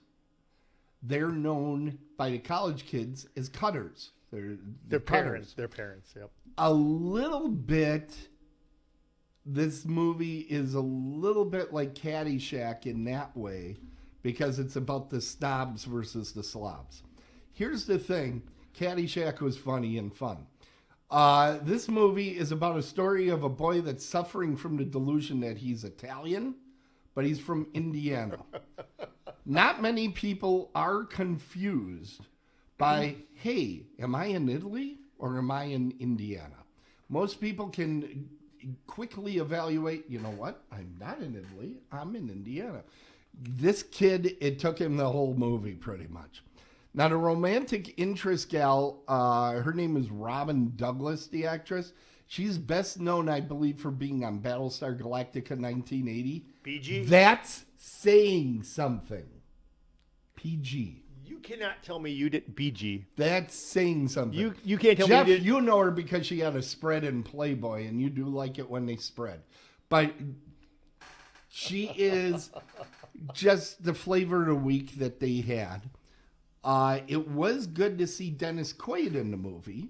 they're known by the college kids as cutters. They're parents. Their parents, yep. A little bit, this movie is a little bit like Caddyshack in that way, because it's about the snobs versus the slobs. Here's the thing. Caddyshack was funny and fun. This movie is about a story of a boy that's suffering from the delusion that he's Italian, but he's from Indiana. Not many people are confused by, hey, am I in Italy or am I in Indiana? Most people can quickly evaluate, you know what? I'm not in Italy. I'm in Indiana. This kid, it took him the whole movie pretty much. Now, the romantic interest gal, her name is Robin Douglas, the actress. She's best known, I believe, for being on Battlestar Galactica 1980. PG? That's saying something. PG. You cannot tell me you didn't BG. That's saying something. You can't tell Jeff, me you didn't. you know her because she had a spread in Playboy, and you do like it when they spread. But she is just the flavor of the week that they had. It was good to see Dennis Quaid in the movie,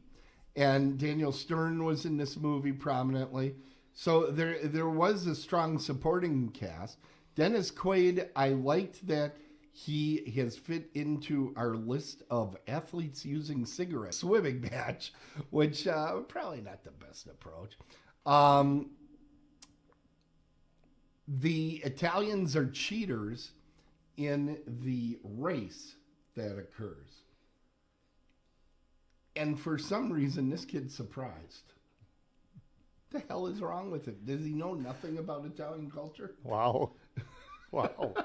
and Daniel Stern was in this movie prominently. So there was a strong supporting cast. Dennis Quaid, I liked that he has fit into our list of athletes using cigarettes swimming match, which probably not the best approach. The Italians are cheaters in the race that occurs. And for some reason, this kid's surprised. What the hell is wrong with him? Does he know nothing about Italian culture? Wow. Wow.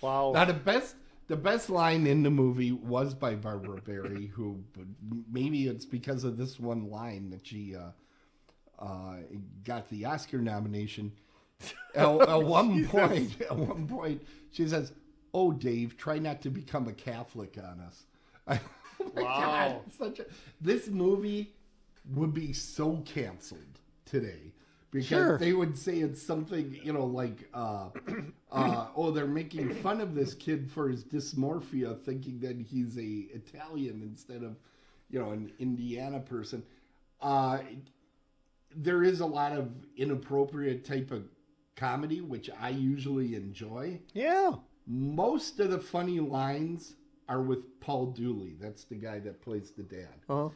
Wow. Now, the best line in the movie was by Barbara Barry, who maybe it's because of this one line that she got the Oscar nomination. At one point, she says, "Oh, Dave, try not to become a Catholic on us." Oh my Wow. God, this movie would be so canceled today. Because Sure. they would say it's something, like, oh, they're making fun of this kid for his dysmorphia, thinking that he's a Italian instead of, an Indiana person. There is a lot of inappropriate type of comedy, which I usually enjoy. Yeah. Most of the funny lines are with Paul Dooley. That's the guy that plays the dad. Uh-huh.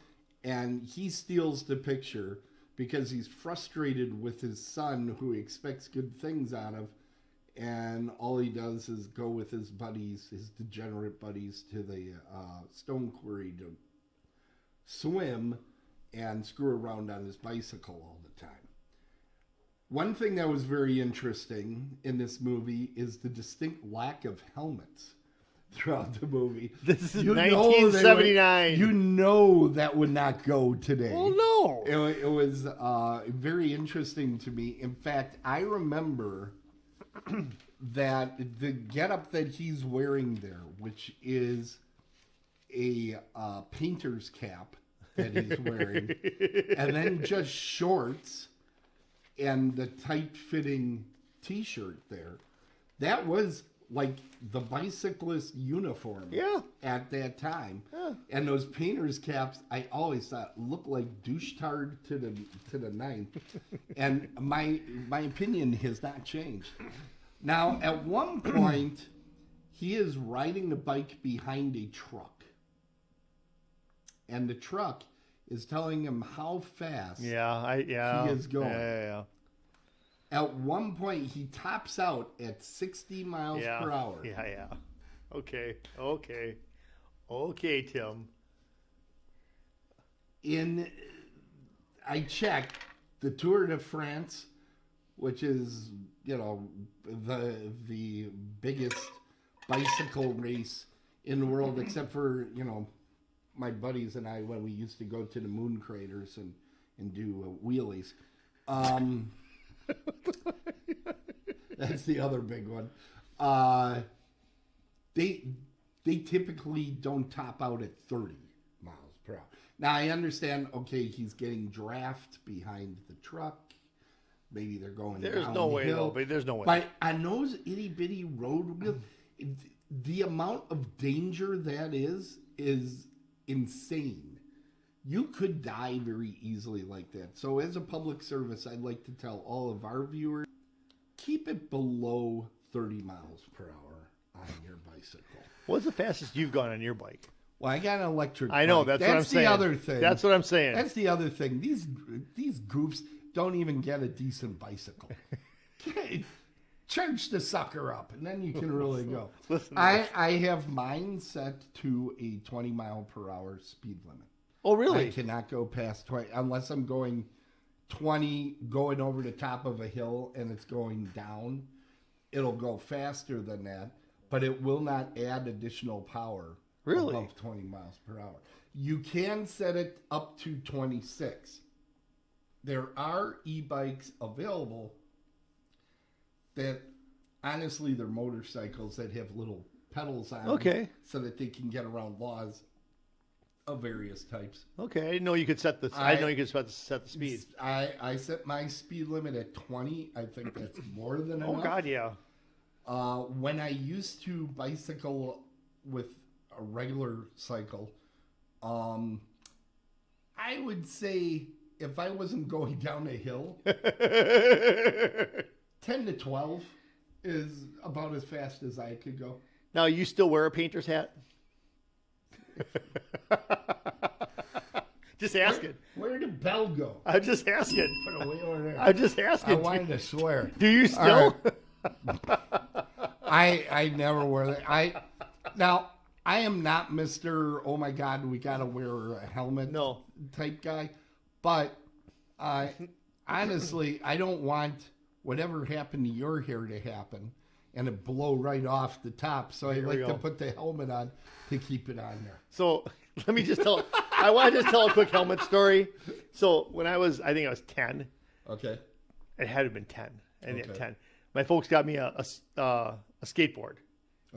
And he steals the picture because he's frustrated with his son who he expects good things out of, and all he does is go with his buddies, his degenerate buddies, to the stone quarry to swim and screw around on his bicycle all the time. One thing that was very interesting in this movie is the distinct lack of helmets throughout the movie. This is You know 1979. that would not go today. Well, no. It was very interesting to me. In fact, I remember that the getup that he's wearing there, which is a painter's cap that he's wearing, and then just shorts and the tight-fitting T-shirt there, that was like the bicyclist uniform at that time. Yeah. And those painter's caps, I always thought looked like douche-tard to the ninth. And my opinion has not changed. Now, at one point, he is riding a bike behind a truck. And the truck is telling him how fast he is going. Yeah. At one point, he tops out at 60 miles per hour. Yeah. Okay, Tim. I checked the Tour de France, which is, the biggest bicycle race in the world, except for, my buddies and I when we used to go to the moon craters and do wheelies. That's the other big one. They typically don't top out at 30 miles per hour. Now I understand. Okay, he's getting draft behind the truck. Maybe they're going. There's no way, though. But there's no way. But on those itty bitty road wheels, the amount of danger that is insane. You could die very easily like that. So as a public service, I'd like to tell all of our viewers, keep it below 30 miles per hour on your bicycle. What's the fastest you've gone on your bike? Well, I got an electric bike. I know, that's what I'm saying. That's the other thing. That's what I'm saying. That's the other thing. These goofs don't even get a decent bicycle. Charge the sucker up, and then you can really go. I have mine set to a 20 mile per hour speed limit. Oh, really? I cannot go past 20 unless I'm going 20, going over the top of a hill and it's going down. It'll go faster than that, but it will not add additional power above 20 miles per hour. You can set it up to 26. There are e-bikes available that, honestly, they're motorcycles that have little pedals on them so that they can get around laws of various types. Okay, I didn't know you could set the. I didn't know you could set the speed. I set my speed limit at 20. I think that's more than enough. Oh God, yeah. When I used to bicycle with a regular cycle, I would say if I wasn't going down a hill, 10 to 12 is about as fast as I could go. Now, you still wear a painter's hat? Just asking. Where did Bell go? I'm just asking. Put it way over there. I'm just asking. I wanted to swear. Do you still? I never wear that. Now, I am not Mr. Oh my God, we got to wear a helmet type guy. But honestly, I don't want whatever happened to your hair to happen and it blow right off the top. So I like to put the helmet on to keep it on there. So let me just tell, I want to just tell a quick helmet story. So when I think I was 10. Okay. It had to have been 10. And at 10. My folks got me a skateboard.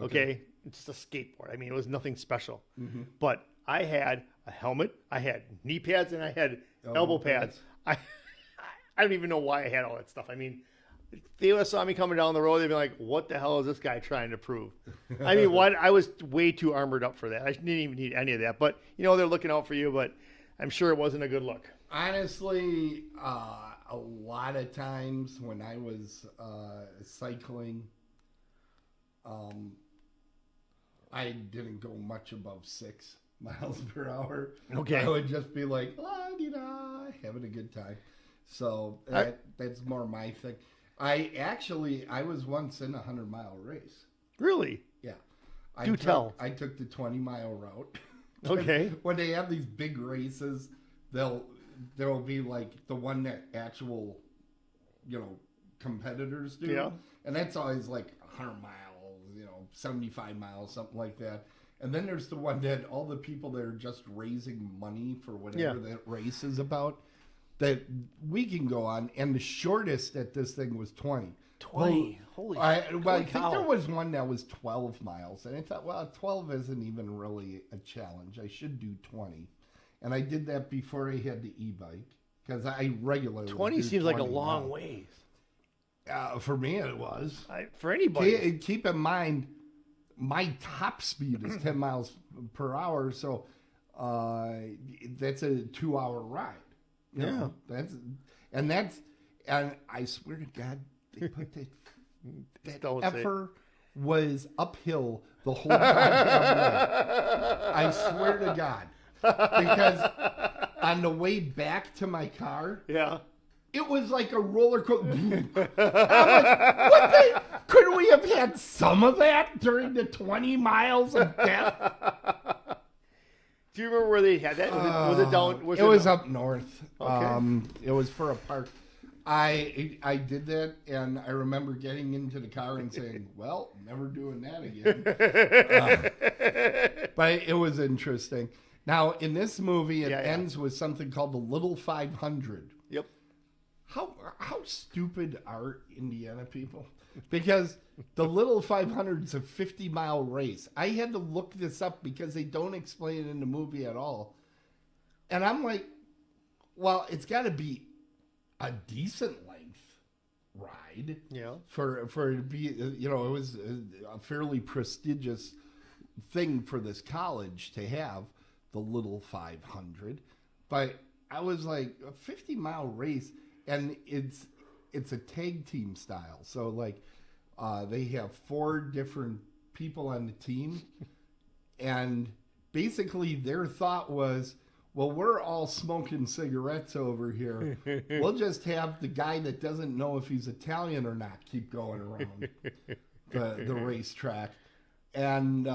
Okay. It's just a skateboard. I mean, it was nothing special. Mm-hmm. But I had a helmet, I had knee pads, and I had elbow pads. I don't even know why I had all that stuff. I mean, if they would have saw me coming down the road, they'd be like, what the hell is this guy trying to prove? I mean, I was way too armored up for that. I didn't even need any of that. But, they're looking out for you, but I'm sure it wasn't a good look. Honestly, a lot of times when I was cycling, I didn't go much above 6 miles per hour. Okay. I would just be like, having a good time. So that's more my thing. I was once in a 100-mile race. Really? Yeah. I took the 20-mile route. Okay. When they have these big races, there'll be like the one that actual, competitors do. Yeah. And that's always like 100 miles, 75 miles, something like that. And then there's the one that all the people that are just raising money for whatever that race is about that we can go on. And the shortest at this thing was 20. 20. Holy I shit. think there was one that was 12 miles. And I thought, well, 12 isn't even really a challenge. I should do 20. And I did that before I had the e-bike. Because I regularly 20 do seems like a 20 long now. ways. For me, it was. For anybody. Keep in mind, my top speed is 10 miles per hour. So that's a 2-hour ride. You know, and I swear to God, they put that effer was uphill the whole goddamn way. I swear to God. Because on the way back to my car, it was like a roller coaster. I'm like, what the? Couldn't we have had some of that during the 20 miles of death? Do you remember where they had that? Was it down? It was up north. Okay. It was for a park. I did that, and I remember getting into the car and saying, well, never doing that again. But it was interesting. Now, in this movie, it ends with something called the Little 500. Yep. How stupid are Indiana people? Because the Little 500 is a 50-mile race. I had to look this up because they don't explain it in the movie at all. And I'm like, well, it's got to be a decent length ride. Yeah. For it to be, it was a fairly prestigious thing for this college to have, the Little 500. But I was like, a 50-mile race, and it's a tag team style. So, like, they have 4 different people on the team. And basically their thought was, well, we're all smoking cigarettes over here. We'll just have the guy that doesn't know if he's Italian or not keep going around the racetrack. And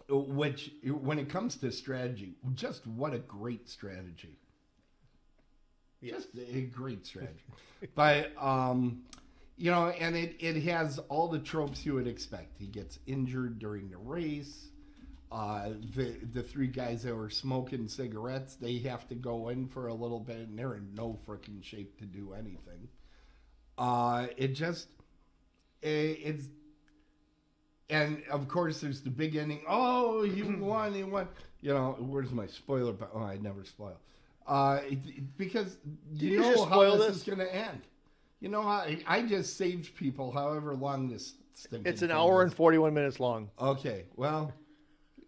which, when it comes to strategy, just what a great strategy. Just a great strategy. But, and it has all the tropes you would expect. He gets injured during the race. The 3 guys that were smoking cigarettes, they have to go in for a little bit, and they're in no freaking shape to do anything. It's, and of course there's the big ending. Oh, he won. Where's my spoiler? Oh, I never spoil. Because you know how this is going to end. You know how I just saved people however long this stinking It's an thing hour is. and 41 minutes long. Okay, well,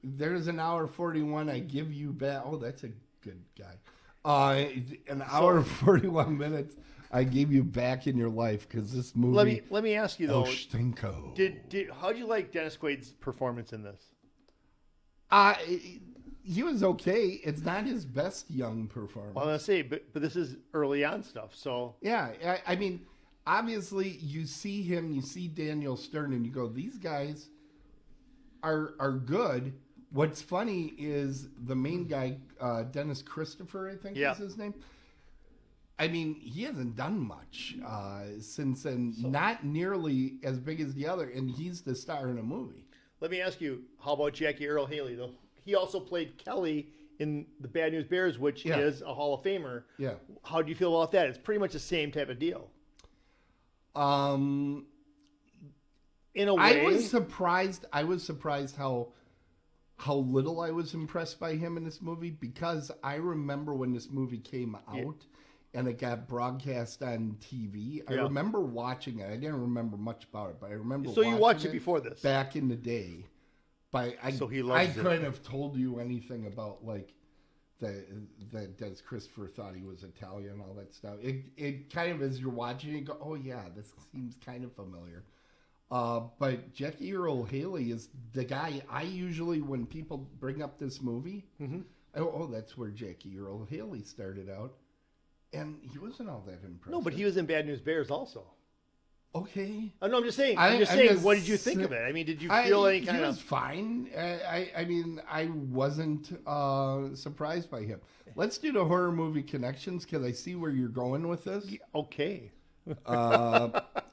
there's an hour 41. I give you back. Oh, that's a good guy. An hour and 41 minutes. I gave you back in your life because this movie. Let me ask you though. Stinko. How'd you like Dennis Quaid's performance in this? He was okay. It's not his best young performance. Well, I'm gonna say, but this is early on stuff. So yeah, I mean, obviously you see him, you see Daniel Stern, and you go, these guys are good. What's funny is the main guy, Dennis Christopher, I think is his name. I mean, he hasn't done much since then. Not nearly as big as the other, and he's the star in a movie. Let me ask you, how about Jackie Earle Haley, though? He also played Kelly in the Bad News Bears, which is a Hall of Famer. Yeah. How do you feel about that? It's pretty much the same type of deal. In a way. I was surprised how little I was impressed by him in this movie, because I remember when this movie came out and it got broadcast on TV. I remember watching it. I didn't remember much about it, but I remember So you watched it before this? Back in the day. But I couldn't have told you anything about like that Des Christopher thought he was Italian, all that stuff. It kind of, as you're watching it, you go, oh yeah, this seems kind of familiar. But Jackie Earle Haley is the guy I usually, when people bring up this movie, that's where Jackie Earle Haley started out. And he wasn't all that impressive. No, but he was in Bad News Bears also. Okay. Oh, no, I'm just saying. What did you think of it? I mean, did you feel any kind of... He was fine. I mean, I wasn't surprised by him. Let's do the horror movie connections, because I see where you're going with this. Okay.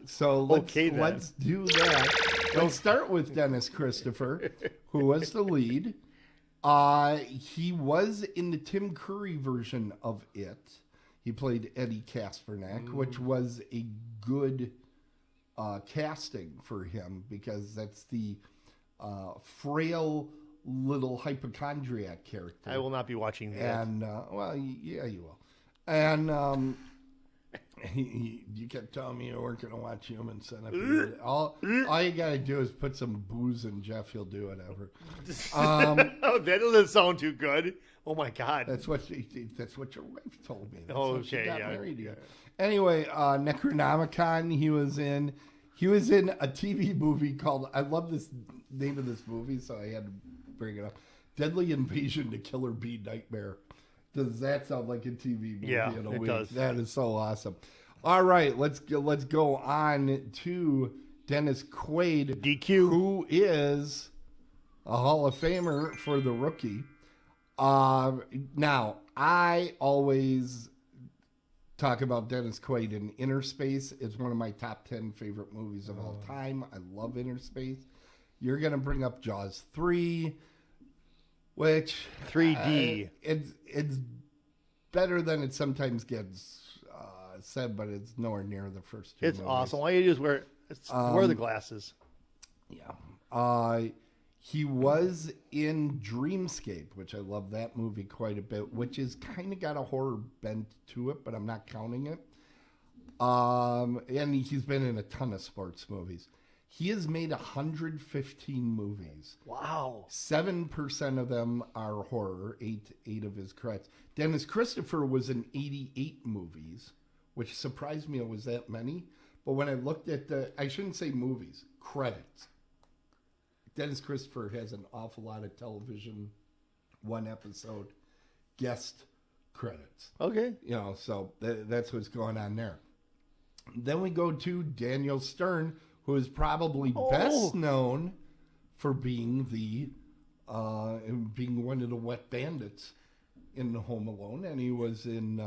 So let's do that. Let's start with Dennis Christopher, who was the lead. He was in the Tim Curry version of It. He played Eddie Kaspernak, which was a good casting for him because that's the frail little hypochondriac character. I will not be watching that. And well, yeah, you will. And you kept telling me you weren't going to watch Human Centipede. All you got to do is put some booze in Jeff. He'll do whatever. Oh, that doesn't sound too good. Oh my God. That's what your wife told me. That's Oh, how she okay, got yeah. married to you. Anyway, Necronomicon. He was in a TV movie called. I love this name of this movie, so I had to bring it up. Deadly Invasion to Killer Bee Nightmare. Does that sound like a TV movie? Yeah, in a it week? does. That is so awesome. All right, let's go on to Dennis Quaid, DQ. who is a Hall of Famer for The Rookie. Now, I always talk about Dennis Quaid in Inner Space. It's one of my top 10 favorite movies of all time. I love Inner Space. You're going to bring up Jaws 3, which 3D. It's better than it sometimes gets said, but it's nowhere near the first two It's movies. awesome. All you do is wear the glasses. Yeah. He was in Dreamscape, which I love that movie quite a bit, which is kind of got a horror bent to it, but I'm not counting it. And he's been in a ton of sports movies. He has made 115 movies. Wow. 7% of them are horror, eight of his credits. Dennis Christopher was in 88 movies, which surprised me it was that many. But when I looked at I shouldn't say movies, credits. Dennis Christopher has an awful lot of television, one episode, guest credits. Okay. So that's what's going on there. Then we go to Daniel Stern, who is probably best known for being being one of the wet bandits in Home Alone, and he was in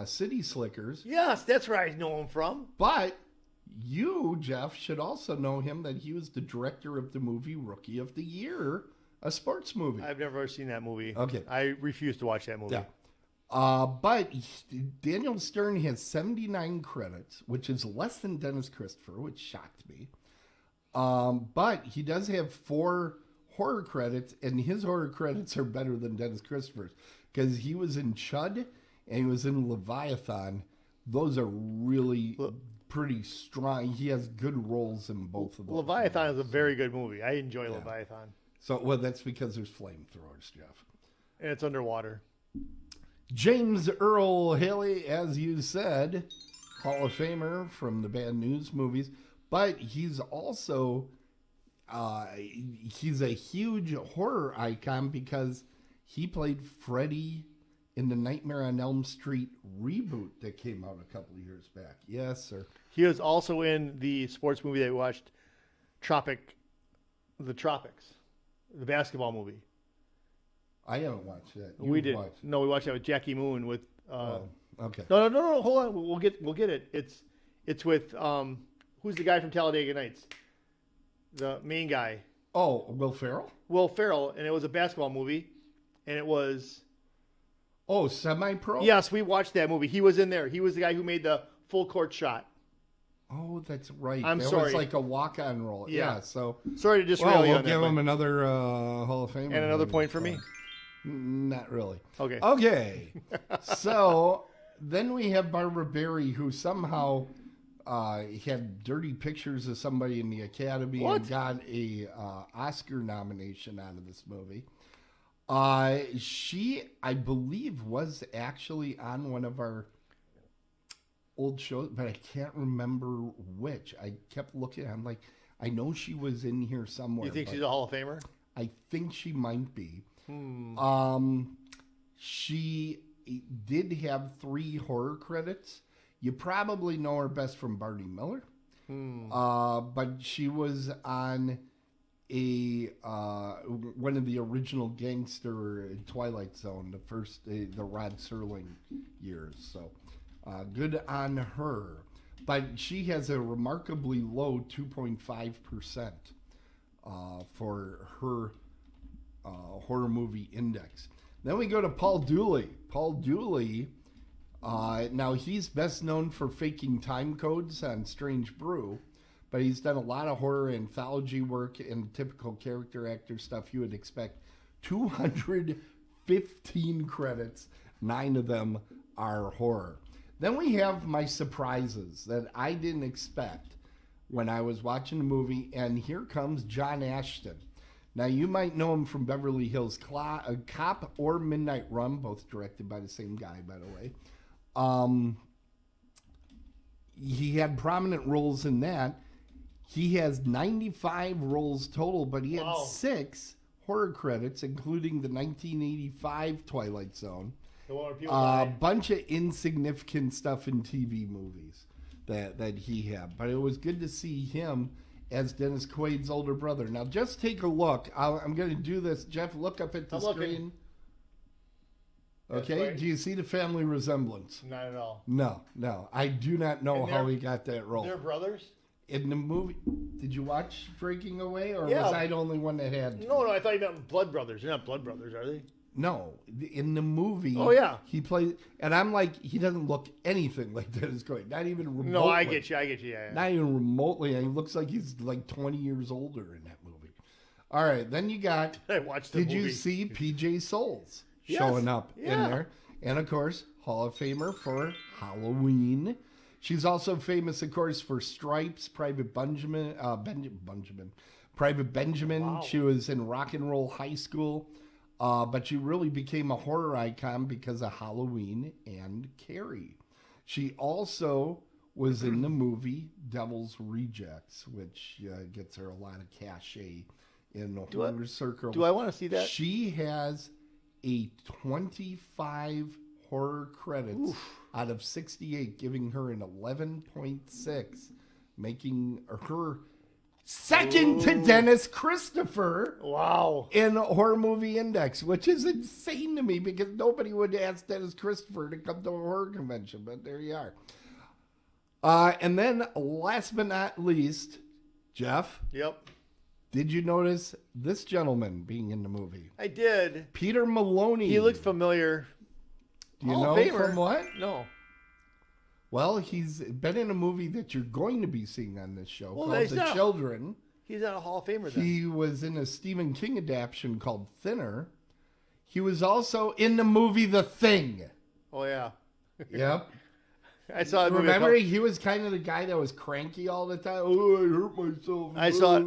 City Slickers. Yes, that's where I know him from. But you, Jeff, should also know him that he was the director of the movie Rookie of the Year, a sports movie. I've never seen that movie. Okay. I refuse to watch that movie. Yeah. But Daniel Stern has 79 credits, which is less than Dennis Christopher, which shocked me. But he does have 4 horror credits, and his horror credits are better than Dennis Christopher's because he was in Chud and he was in Leviathan. Those are really pretty strong. He has good roles in both of those. Leviathan is a very good movie. I enjoy Leviathan. So, well, that's because there's flamethrowers, Jeff. And it's underwater. James Earl Haley, as you said, Hall of Famer from the Bad News movies, but he's also he's a huge horror icon because he played Freddy in the Nightmare on Elm Street reboot that came out a couple of years back. Yes, sir. He was also in the sports movie that we watched, The Tropics, the basketball movie. I haven't watched that. We did. Watched. No, we watched that with Jackie Moon with. Okay. No. Hold on. We'll get it. It's with who's the guy from Talladega Nights? The main guy. Oh, Will Ferrell? Will Ferrell, and it was a basketball movie, and it was. Oh, Semi-Pro? Yes, we watched that movie. He was in there. He was the guy who made the full court shot. Oh, that's right. I'm that sorry. was like a walk-on role. Yeah. So. Sorry to disrail you we'll on that. give him but- another Hall of Fame. and another point for me. Not really. Okay. Okay. So then we have Barbara Barry, who somehow had dirty pictures of somebody in the Academy and got a Oscar nomination out of this movie. She, I believe, was actually on one of our old shows, but I can't remember which. I kept looking. I'm like, I know she was in here somewhere. You think but she's a Hall of Famer? I think she might be. She did have 3 horror credits. You probably know her best from Barney Miller. But she was on one of the original gangster Twilight Zone, the first, the Rod Serling years. So good on her. But she has a remarkably low 2.5% for her horror movie index. Then we go to Paul Dooley. Paul Dooley Now, he's best known for faking time codes on Strange Brew, but he's done a lot of horror anthology work and typical character actor stuff you would expect. 215 credits, 9 of them are horror. Then we have my surprises that I didn't expect when I was watching the movie, and here comes John Ashton. Now, you might know him from Beverly Hills Cop or Midnight Run, both directed by the same guy, by the way. He had prominent roles in that. He has 95 roles total, but he had 6 horror credits, including the 1985 Twilight Zone. A bunch of insignificant stuff in TV movies that he had. But it was good to see him as Dennis Quaid's older brother. Now, just take a look. I'm going to do this. Jeff, look up at the screen. Okay, do you see the family resemblance? Not at all. No. I do not know how he got that role. They're brothers? In the movie, did you watch Breaking Away, or Yeah. was I the only one that had? No, I thought you meant blood brothers. They're not blood brothers, are they? No, in the movie. Oh, yeah. He played, and I'm like, he doesn't look anything like Dennis Quaid. Not even remotely. No, I get you. Yeah. Not even remotely. He looks like he's like 20 years older in that movie. All right, then you got. I watched the movie. Did you see PJ Souls showing up in there? And of course, Hall of Famer for Halloween. She's also famous, of course, for Stripes, Private Benjamin. Private Benjamin. Wow. She was in Rock and Roll High School. But she really became a horror icon because of Halloween and Carrie. She also was in the movie Devil's Rejects, which gets her a lot of cachet in the horror circle. Do I want to see that? She has a 25 horror credits out of 68, giving her an 11.6, making her second to Dennis Christopher. Wow. In Horror Movie Index, which is insane to me because nobody would ask Dennis Christopher to come to a horror convention, but there you are. And then last but not least, Jeff. Yep. Did you notice this gentleman being in the movie? I did. Peter Maloney. He looked familiar. Do you know from what? No. Well, he's been in a movie that you're going to be seeing on this show called The not, Children. He's not a Hall of Famer then. He was in a Stephen King adaptation called Thinner. He was also in the movie The Thing. Oh, yeah. Yep. I saw that movie. Remember, he was kind of the guy that was cranky all the time. Oh, I hurt myself.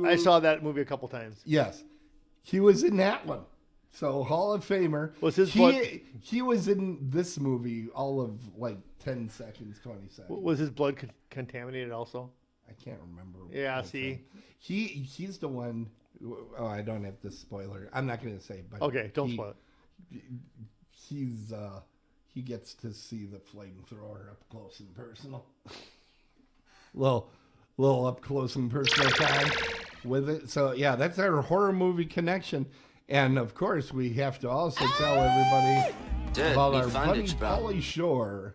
I saw that movie a couple times. Yes. He was in that one. So, Hall of Famer. Was his he was in this movie all of like 10 seconds, 20 seconds. Was his blood contaminated also? I can't remember. Yeah, see. He's the one. Oh, I don't have this spoiler. I'm not going to say. But okay, don't spoil it. He gets to see the flamethrower up close and personal. little up close and personal time with it. So yeah, that's our horror movie connection. And of course, we have to also tell everybody about our buddy Pauly Shore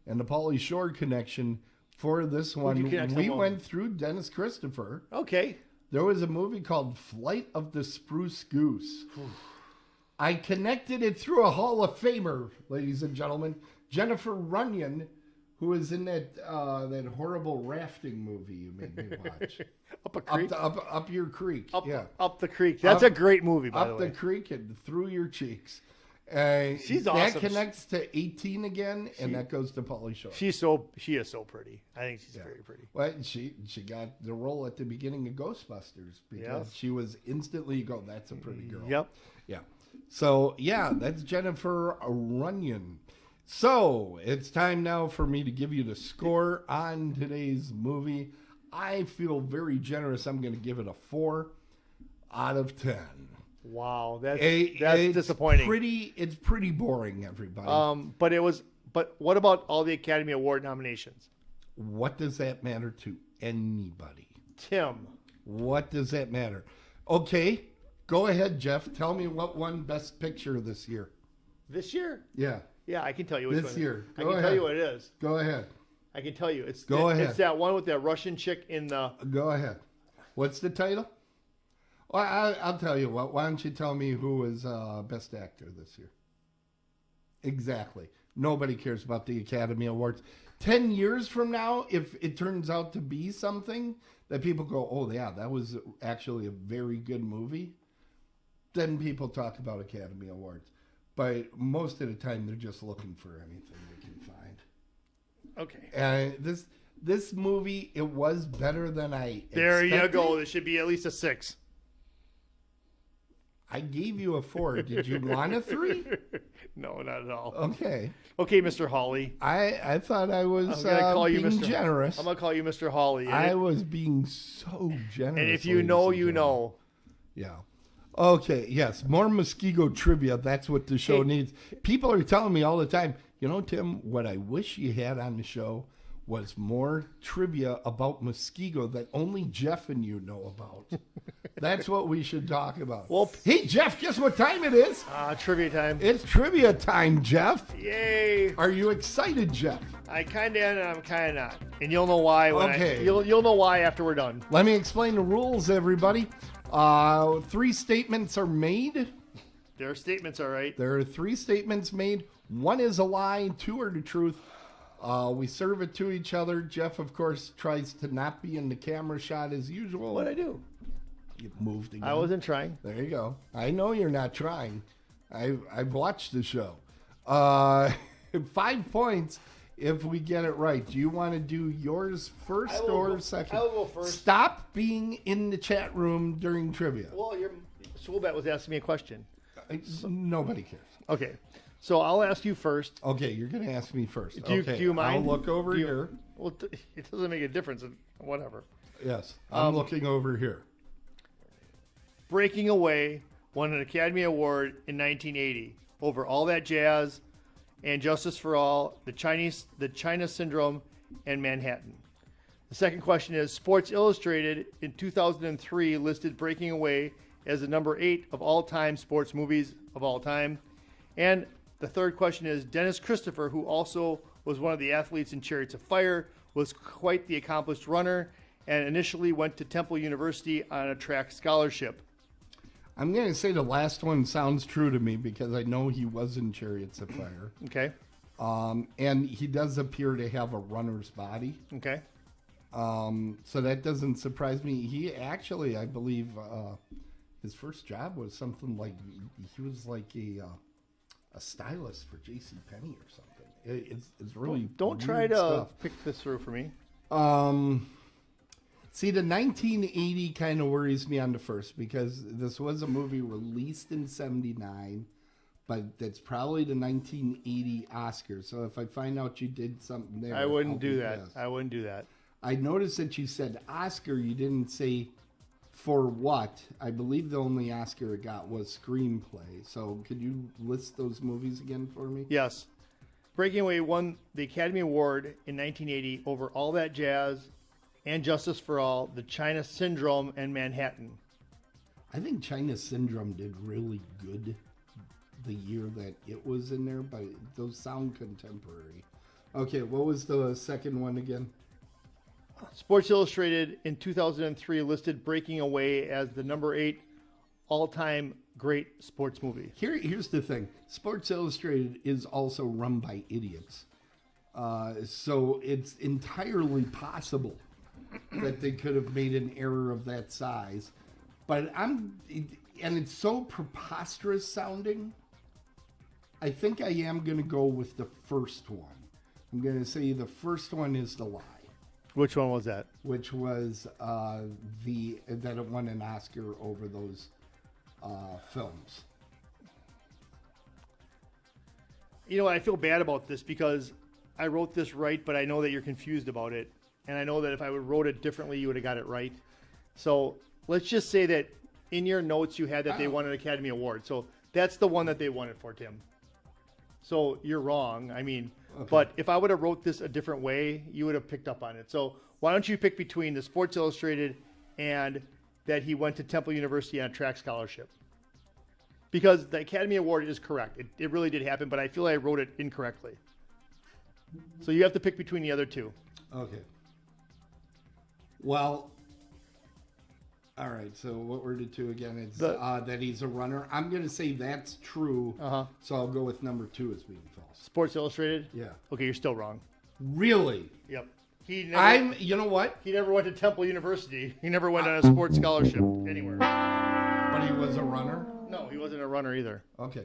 and the Pauly Shore connection for this one. We went through Dennis Christopher. Okay. There was a movie called Flight of the Spruce Goose. I connected it through a Hall of Famer, ladies and gentlemen, Jennifer Runyon, who was in that horrible rafting movie you made me watch. Up a creek? Up your creek. Up the creek. That's a great movie, by the way. Up the creek and through your cheeks. She's awesome. That connects to 18 again, and that goes to Pauly Shore. She is so pretty. I think she's very pretty. Well, she got the role at the beginning of Ghostbusters because she was instantly that's a pretty girl. Yep. Yeah. So, that's Jennifer Runyon. So, it's time now for me to give you the score on today's movie. I feel very generous. I'm going to give it a 4 out of 10. Wow, that's disappointing. It's pretty boring, everybody. But what about all the Academy Award nominations? What does that matter to anybody? Tim. What does that matter? Okay, go ahead, Jeff. Tell me what won Best Picture this year. This year? Yeah. Yeah, I can tell you. This year. I can tell you what it is. Go ahead. I can tell you. It's that one with that Russian chick in the... Go ahead. What's the title? Well, I'll tell you what. Why don't you tell me who was Best Actor this year? Exactly. Nobody cares about the Academy Awards. 10 years from now, if it turns out to be something that people go, oh, yeah, that was actually a very good movie, then people talk about Academy Awards. But most of the time, they're just looking for anything they can find. Okay. This movie, it was better than I There expected. you go. There should be at least a 6. I gave you a 4. Did you want a 3? No, not at all. Okay. Okay, Mr. Hawley. I thought I was I'm gonna call you being Mr. generous. I'm gonna call you Mr. Hawley. I was being so generous. and if you ladies know, and you gentlemen. know. Yeah. Okay, yes. More Muskego trivia. That's what the show Hey. needs. People are telling me all the time, you know, Tim, what I wish you had on the show was more trivia about Muskego that only Jeff and you know about. That's what we should talk about. Well, hey, Jeff, guess what time it is? Trivia time. It's trivia time, Jeff. Yay! Are you excited, Jeff? I kind of am and I'm kind of not. And you'll know why when Okay. you'll know why after we're done. Let me explain the rules, everybody. 3 statements are made. Their statements are right. There are 3 statements made. 1 is a lie, 2 are the truth. We serve it to each other. Jeff, of course, tries to not be in the camera shot as usual. What'd I do? You moved again. I wasn't trying. There you go. I know you're not trying. I've watched the show. 5 points if we get it right. Do you want to do yours first or second? I will go first. Stop being in the chat room during trivia. Well, your Swoolbat was asking me a question. Nobody cares. Okay, so I'll ask you first. Okay, you're going to ask me first. Do you, okay, do you mind? I'll look over Do you- here. Well, it doesn't make a difference. Whatever. Yes, I'm looking over here. Breaking Away won an Academy Award in 1980 over All That Jazz and Justice for All, the China Syndrome, and Manhattan. The second question is, Sports Illustrated in 2003 listed Breaking Away as the number 8 of all-time sports movies of all time. And the third question is, Dennis Christopher, who also was one of the athletes in Chariots of Fire, was quite the accomplished runner and initially went to Temple University on a track scholarship. I'm going to say the last one sounds true to me because I know he was in Chariots of Fire. Okay. And he does appear to have a runner's body. Okay. So that doesn't surprise me. He actually, I believe, his first job was something like, he was like a stylist for JCPenney or something. It's really Don't try weird to stuff. pick this through for me. See, the 1980 kind of worries me on the first because this was a movie released in 79, but that's probably the 1980 Oscars. So if I find out you did something there, I wouldn't I'll do be that. pissed. I wouldn't do that. I noticed that you said Oscar. You didn't say for what. I believe the only Oscar it got was screenplay. So could you list those movies again for me? Yes. Breaking Away won the Academy Award in 1980 over All That Jazz and Justice for All, the China Syndrome, and Manhattan. I think China Syndrome did really good the year that it was in there, but those sound contemporary. Okay, what was the second one again? Sports Illustrated in 2003 listed Breaking Away as the number 8 all-time great sports movie. Here's the thing. Sports Illustrated is also run by idiots. So it's entirely possible that they could have made an error of that size. But and it's so preposterous sounding. I think I am going to go with the first one. I'm going to say the first one is the lie, Which one was that? which was that it won an Oscar over those films. You know, I feel bad about this because I wrote this right, but I know that you're confused about it. And I know that if I would wrote it differently, you would have got it right. So let's just say that in your notes you had that they won an Academy Award. So that's the one that they won it for, Tim. So you're wrong. I mean, but if I would have wrote this a different way, you would have picked up on it. So why don't you pick between the Sports Illustrated and that he went to Temple University on a track scholarship? Because the Academy Award is correct. It really did happen, but I feel I wrote it incorrectly. So you have to pick between the other two. Okay. Well, all right. So what were the two again? It's that he's a runner. I'm going to say that's true. Uh-huh. So I'll go with number 2 as being false. false. Sports Illustrated? Yeah. Okay, you're still wrong. Really? Yep. You know what? He never went to Temple University. He never went on a sports scholarship anywhere. But he was a runner? No, he wasn't a runner either. Okay.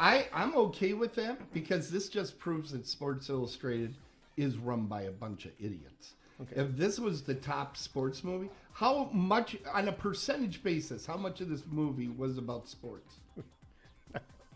I'm okay with that because this just proves that Sports Illustrated is run by a bunch of idiots. Okay. If this was the top sports movie, how much, on a percentage basis, how much of this movie was about sports?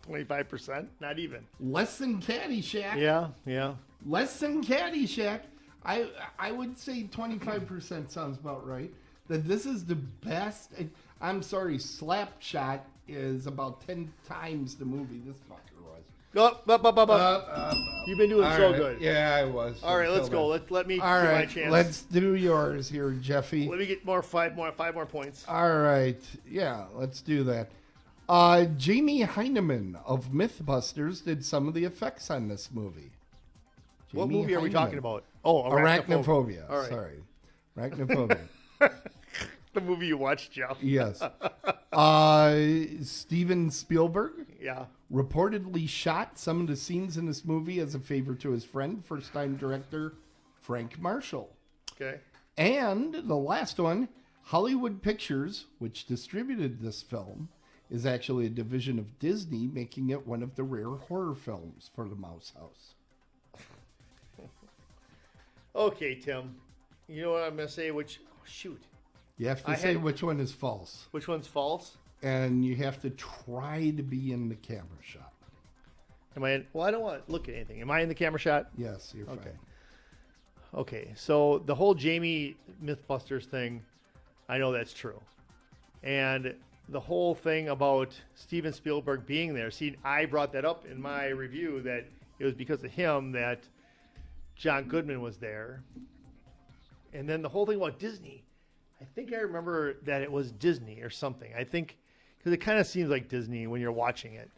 25%? Not even. Less than Caddyshack. Yeah. Less than Caddyshack. I would say 25% sounds about right. That this is the best. I'm sorry, Slapshot is about 10 times the movie this fucker was. Up. You've been doing so right. good. Yeah, I was. All right, let's go. Let me get my chance. Let's do yours here, Jeffy. Let me get five more points. All right. Yeah, let's do that. Jamie Heineman of Mythbusters did some of the effects on this movie. What Jamie movie are we Steven. talking about? Oh, Arachnophobia. All right. Sorry. Arachnophobia. The movie you watched, Jeff. Yes. Steven Spielberg Yeah. reportedly shot some of the scenes in this movie as a favor to his friend, first-time director Frank Marshall. Okay. And the last one, Hollywood Pictures, which distributed this film, is actually a division of Disney, making it one of the rare horror films for the Mouse House. Okay, Tim. You know what I'm going to say? Shoot. You have to say which one is false. Which one's false? And you have to try to be in the camera shot. Am I in? Well, I don't want to look at anything. Am I in the camera shot? Yes, you're Okay. fine. Okay, so the whole Jamie Mythbusters thing, I know that's true. And the whole thing about Steven Spielberg being there, see, I brought that up in my review that it was because of him that John Goodman was there. And then the whole thing about Disney, I think I remember that it was Disney or something. I think, because it kind of seems like Disney when you're watching it.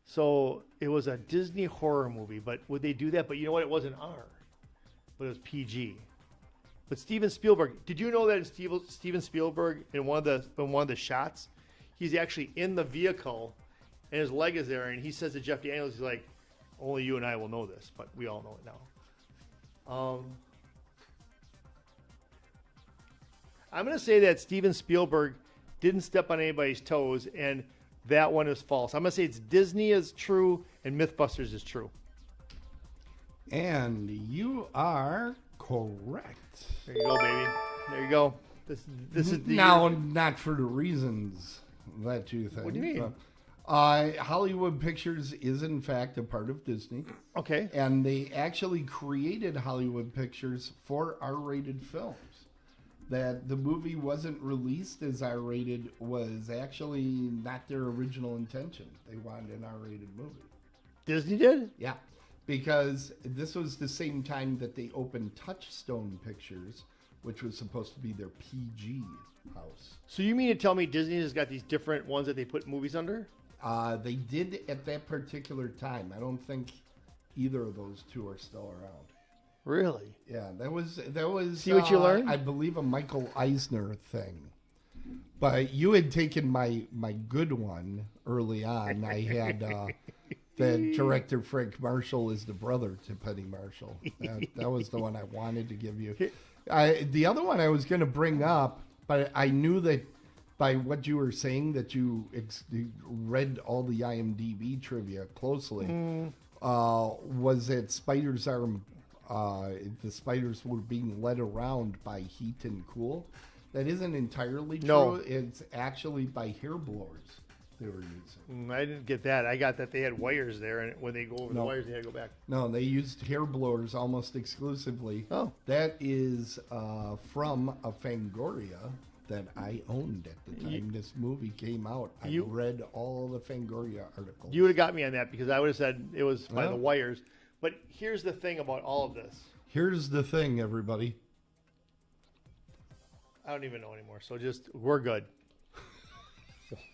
So it was a Disney horror movie, but would they do that? But you know what? It wasn't R, but it was PG. But Steven Spielberg, did you know that Steven Spielberg in one of the shots, he's actually in the vehicle, and his leg is there, and he says to Jeff Daniels, he's like, "Only you and I will know this, but we all know it now." I'm going to say that Steven Spielberg didn't step on anybody's toes, and that one is false. I'm going to say it's Disney is true and Mythbusters is true. And you are correct. There you go, baby. There you go. This is the Now, not for the reasons that you think. What do you mean? Hollywood Pictures is, in fact, a part of Disney. Okay. And they actually created Hollywood Pictures for R-rated films. That the movie wasn't released as R-rated was actually not their original intention. They wanted an R-rated movie. Disney did? Yeah, because this was the same time that they opened Touchstone Pictures, which was supposed to be their PG house. So you mean to tell me Disney has got these different ones that they put movies under? They did at that particular time. I don't think either of those two are still around. Really? Yeah, that was. See what you learned? I believe a Michael Eisner thing. But you had taken my good one early on. I had the director Frank Marshall is the brother to Penny Marshall. That was the one I wanted to give you. The other one I was going to bring up, but I knew that by what you were saying that you read all the IMDb trivia closely, was that spiders are. The spiders were being led around by heat and cool. That isn't entirely true. No. It's actually by hair blowers they were using. I didn't get that. I got that they had wires there, and when they go over the No. wires, they had to go back. No, they used hair blowers almost exclusively. Oh. That is from a Fangoria that I owned at the time this movie came out. I read all the Fangoria articles. You would have got me on that because I would have said it was by Well. the wires. But here's the thing about all of this. Here's the thing, everybody. I don't even know anymore. So we're good.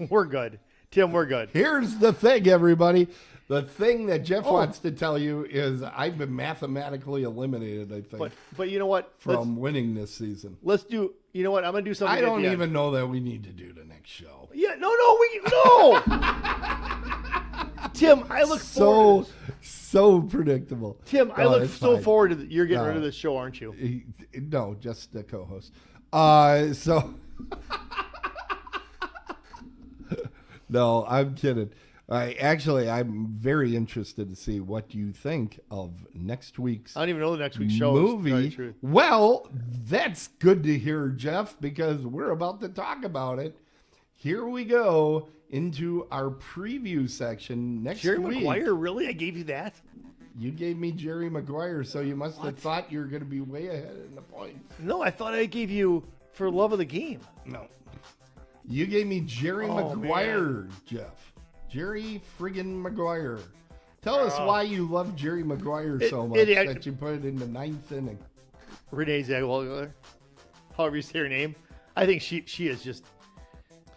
We're good. Tim, we're good. Here's the thing, everybody. The thing that Jeff wants to tell you is I've been mathematically eliminated, I think, But you know what? from winning this season. Let's do. You know what? I'm gonna do something. I at don't the end. even know that we need to do the next show. Yeah. No. Tim, I look forward to this. so predictable. Tim, I No, look it's so fine. forward to you're getting No. rid of this show, aren't you? No, just the co-host. So no, I'm kidding. I'm very interested to see what you think of next week's I don't even know the next week's show. is to tell you the movie. truth. Well, that's good to hear, Jeff, because we're about to talk about it. Here we go into our preview section next Jerry week. Maguire, really? I gave you that? You gave me Jerry Maguire, so you must have thought you were going to be way ahead in the points. No, I thought I gave you For Love of the Game. No. You gave me Jerry Oh, Maguire, Jeff. Jerry friggin' Maguire. Tell us why you love Jerry Maguire so much that you put it in the 9th inning. Renee Zellweger, however you say her name. I think she is just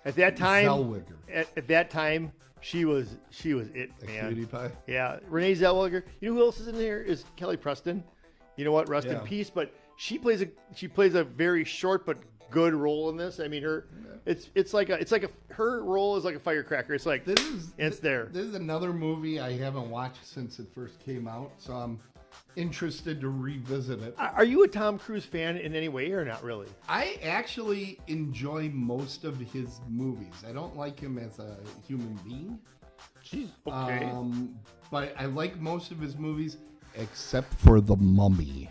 at that time. Zellweger. At that time, she was it, A man. cutie pie. Yeah, Renee Zellweger. You know who else is in there? Is Kelly Preston. You know what? Rest in Yeah. peace. But she plays a very short but good role in this. I mean, her role is like a firecracker. It's like it's there. This is another movie I haven't watched since it first came out, so I'm interested to revisit it. Are you a Tom Cruise fan in any way or not really? I actually enjoy most of his movies. I don't like him as a human being. Jeez. Okay. But I like most of his movies except for The Mummy.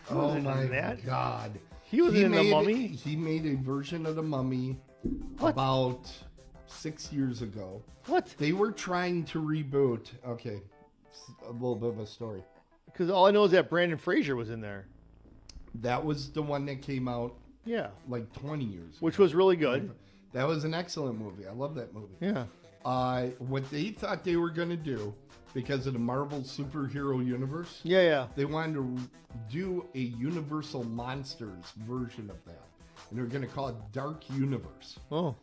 He wasn't in that? God. He was in The made- Mummy? He made a version of The Mummy about 6 years ago. What? They were trying to reboot. Okay, a little bit of a story. Because all I know is that Brandon Fraser was in there. That was the one that came out Yeah. like 20 years ago. Which was really good. That was an excellent movie. I love that movie. Yeah. What they thought they were going to do, because of the Marvel superhero universe, Yeah. they wanted to do a Universal Monsters version of that. And they were going to call it Dark Universe. Oh.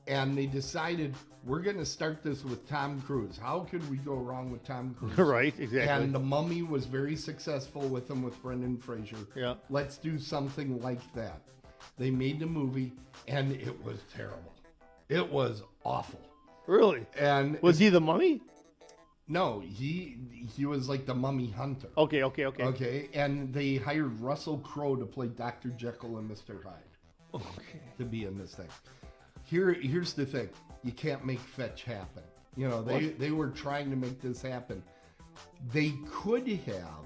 And they decided, we're going to start this with Tom Cruise. How could we go wrong with Tom Cruise? Right, exactly. And The Mummy was very successful with him, with Brendan Fraser. Yeah. Let's do something like that. They made the movie, and it was terrible. It was awful. Really? And Was he the Mummy? no, he was like the Mummy Hunter. Okay. Okay, and they hired Russell Crowe to play Dr. Jekyll and Mr. Hyde. Okay. To be in this thing. Here's the thing. You can't make fetch happen. You know, they were trying to make this happen. They could have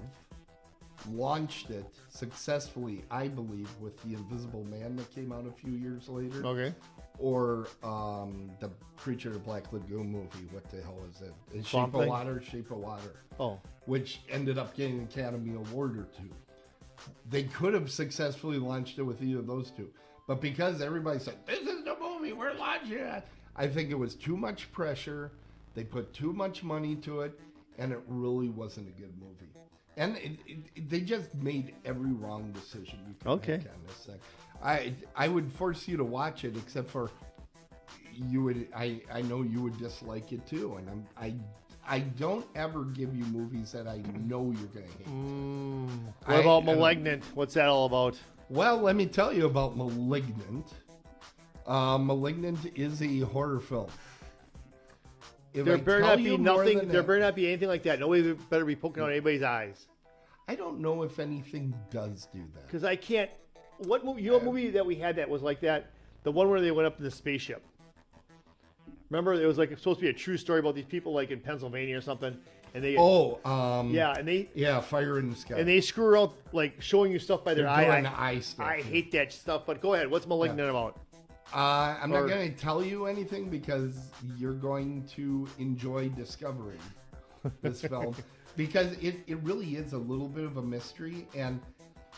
launched it successfully, I believe, with The Invisible Man that came out a few years later. Okay. Or the Creature of Black Lagoon movie. What the hell is it? Swamp Shape of Thing? Water? Shape of Water. Oh. Which ended up getting an Academy Award or two. They could have successfully launched it with either of those two. But because everybody said, this is the movie we're launching it, I think it was too much pressure. They put too much money to it, and it really wasn't a good movie. And they just made every wrong decision you could make on this thing. I would force you to watch it, except for you would. I know you would dislike it too, and I don't ever give you movies that I know you're gonna hate. What about Malignant? What's that all about? Well, let me tell you about Malignant. Malignant is a horror film. If There I better tell not you be more nothing. than There that- better not be anything like that. Nobody better be poking out anybody's eyes. I don't know if anything does do that. Because I can't. What movie? You know, what movie that we had that was like that? The one where they went up in the spaceship. Remember, it was like supposed to be a true story about these people, like in Pennsylvania or something, and they. Yeah, Fire in the Sky. And they screw around, like showing you stuff by their They're eye. doing eye stuff, I yeah. hate that stuff. But go ahead. What's Malignant about? I'm not going to tell you anything because you're going to enjoy discovering this film because it really is a little bit of a mystery. And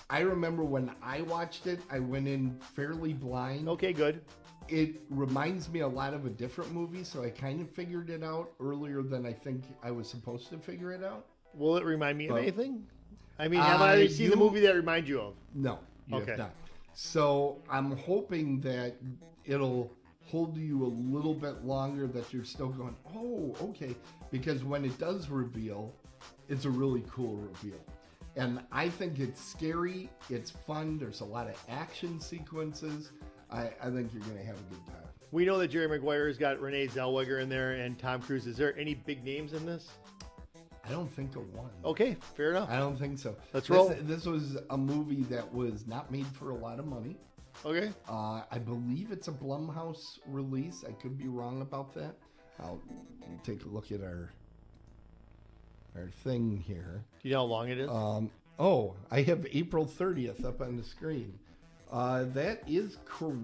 I remember when I watched it, I went in fairly blind. Okay, good. It reminds me a lot of a different movie, so I kind of figured it out earlier than I think I was supposed to figure it out. Will it remind me of Well, anything? I mean, have I already seen the movie that reminds you of? No, you Okay. have not. So I'm hoping that it'll hold you a little bit longer, that you're still going, oh, okay. Because when it does reveal, it's a really cool reveal. And I think it's scary, it's fun, there's a lot of action sequences. I think you're going to have a good time. We know that Jerry Maguire's got Renee Zellweger in there and Tom Cruise. Is there any big names in this? I don't think it won. Okay, fair enough. I don't think so. Let's roll. This was a movie that was not made for a lot of money. Okay. I believe it's a Blumhouse release. I could be wrong about that. I'll take a look at our thing here. Do you know how long it is? I have April 30th up on the screen. That is correct.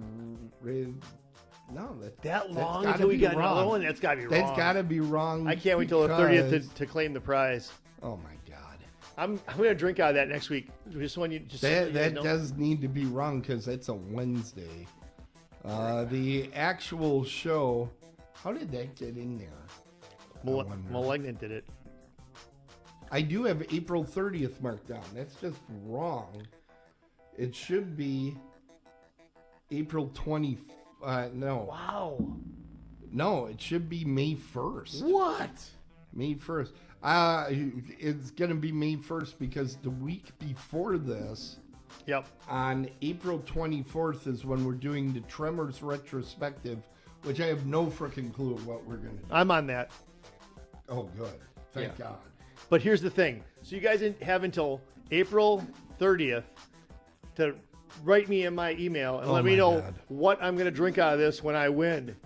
No, that long that's until we got wrong. another one? That's got to be wrong. That's got to be wrong. I can't wait till the 30th to claim the prize. Oh my God! I'm going to drink out of that next week. That does need to be wrong because it's a Wednesday. The actual show. How did that get in there? Malignant did it. I do have April 30th marked down. That's just wrong. It should be April 20th. No. Wow. No, it should be May 1st. What? May 1st. It's going to be May 1st because the week before this, Yep. on April 24th is when we're doing the Tremors retrospective, which I have no freaking clue what we're going to do. I'm on that. Oh, good. Thank God. But here's the thing. So you guys have until April 30th to write me in my email and let me know what I'm going to drink out of this when I win.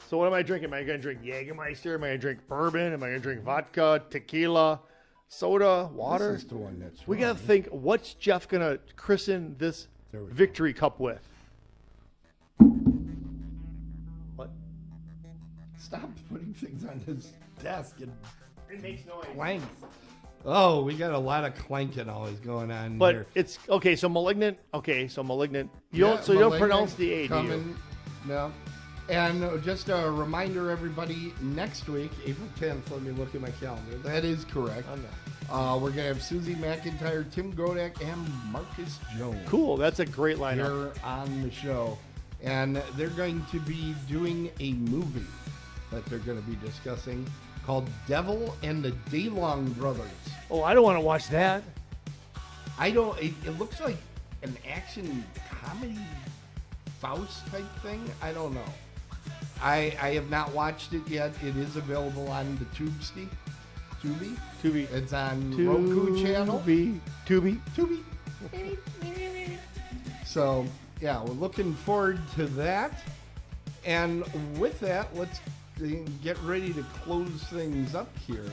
So what am I drinking? Am I going to drink Jägermeister? Am I going to drink bourbon? Am I going to drink vodka, tequila, soda, water? This is the one that's We wrong. got to think, what's Jeff going to christen this victory cup with? What? Stop putting things on his desk and It makes noise. clanks. Oh, we got a lot of clanking always going on But here. it's okay. So malignant. Okay, so malignant. You don't pronounce the A, do you? No. And just a reminder, everybody, next week, April 10th, let me look at my calendar. That is correct. We're going to have Susie McIntyre, Tim Godak, and Marcus Jones. Cool. That's a great lineup. Here on the show. And they're going to be doing a movie that they're going to be discussing called Devil and the Daylong Brothers. Oh, I don't want to watch that. It looks like an action comedy Faust type thing. I don't know. I have not watched it yet. It is available on the Tubi. It's on Roku channel. Tubi. So, yeah, we're looking forward to that. And with that, let's get ready to close things up here.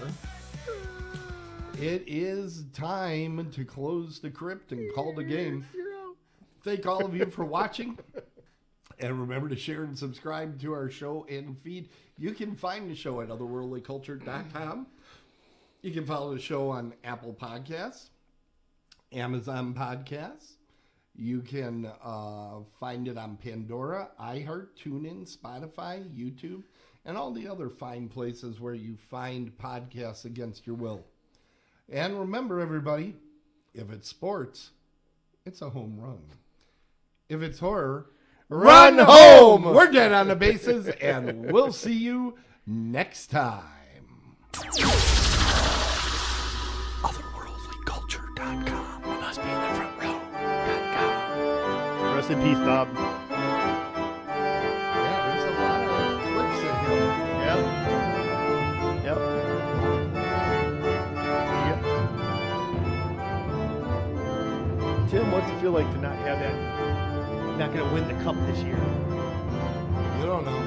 It is time to close the crypt and call the game. Thank all of you for watching. And remember to share and subscribe to our show and feed. You can find the show at otherworldlyculture.com. You can follow the show on Apple Podcasts, Amazon Podcasts. You can find it on Pandora, iHeart, TuneIn, Spotify, YouTube, and all the other fine places where you find podcasts against your will. And remember, everybody, if it's sports, it's a home run. If it's horror, run home! We're dead on the bases, and we'll see you next time. Otherworldlyculture.com. We must be in the front row. Rest in peace, Bob. Yeah, there's a lot of clips in here. Yep. Tim, what's it feel like to not have that? Not going to win the cup this year. You don't know.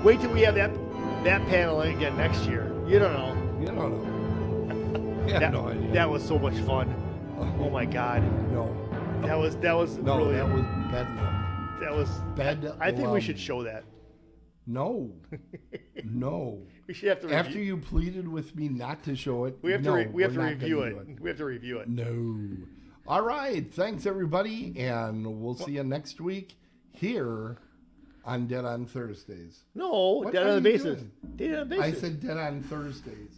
Wait till we have that panel again next year. You don't know. You don't know. You have no idea. That was so much fun. Oh my God. No. That was No, really. that was bedlam. That was Bedlam. I think we should show that. No. No. We should have to review. After you pleaded with me not to show it, We have to no, we have to we're not review gonna it. do it. We have to review it. No. All right. Thanks, everybody. And we'll see you next week here on Dead on Thursdays. No, What Dead are on the you Bases. doing? Dead on the I Bases. said Dead on Thursdays.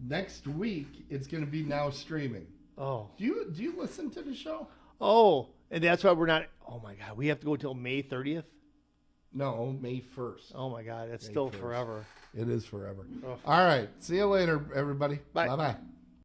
Next week, it's going to be now streaming. Oh. Do you listen to the show? Oh, and that's why we're not. Oh my God, we have to go till May 30th. No, May 1st. Oh my God, that's May still 1st. forever. It is forever. Oh. All right. See you later, everybody. Bye. Bye-bye.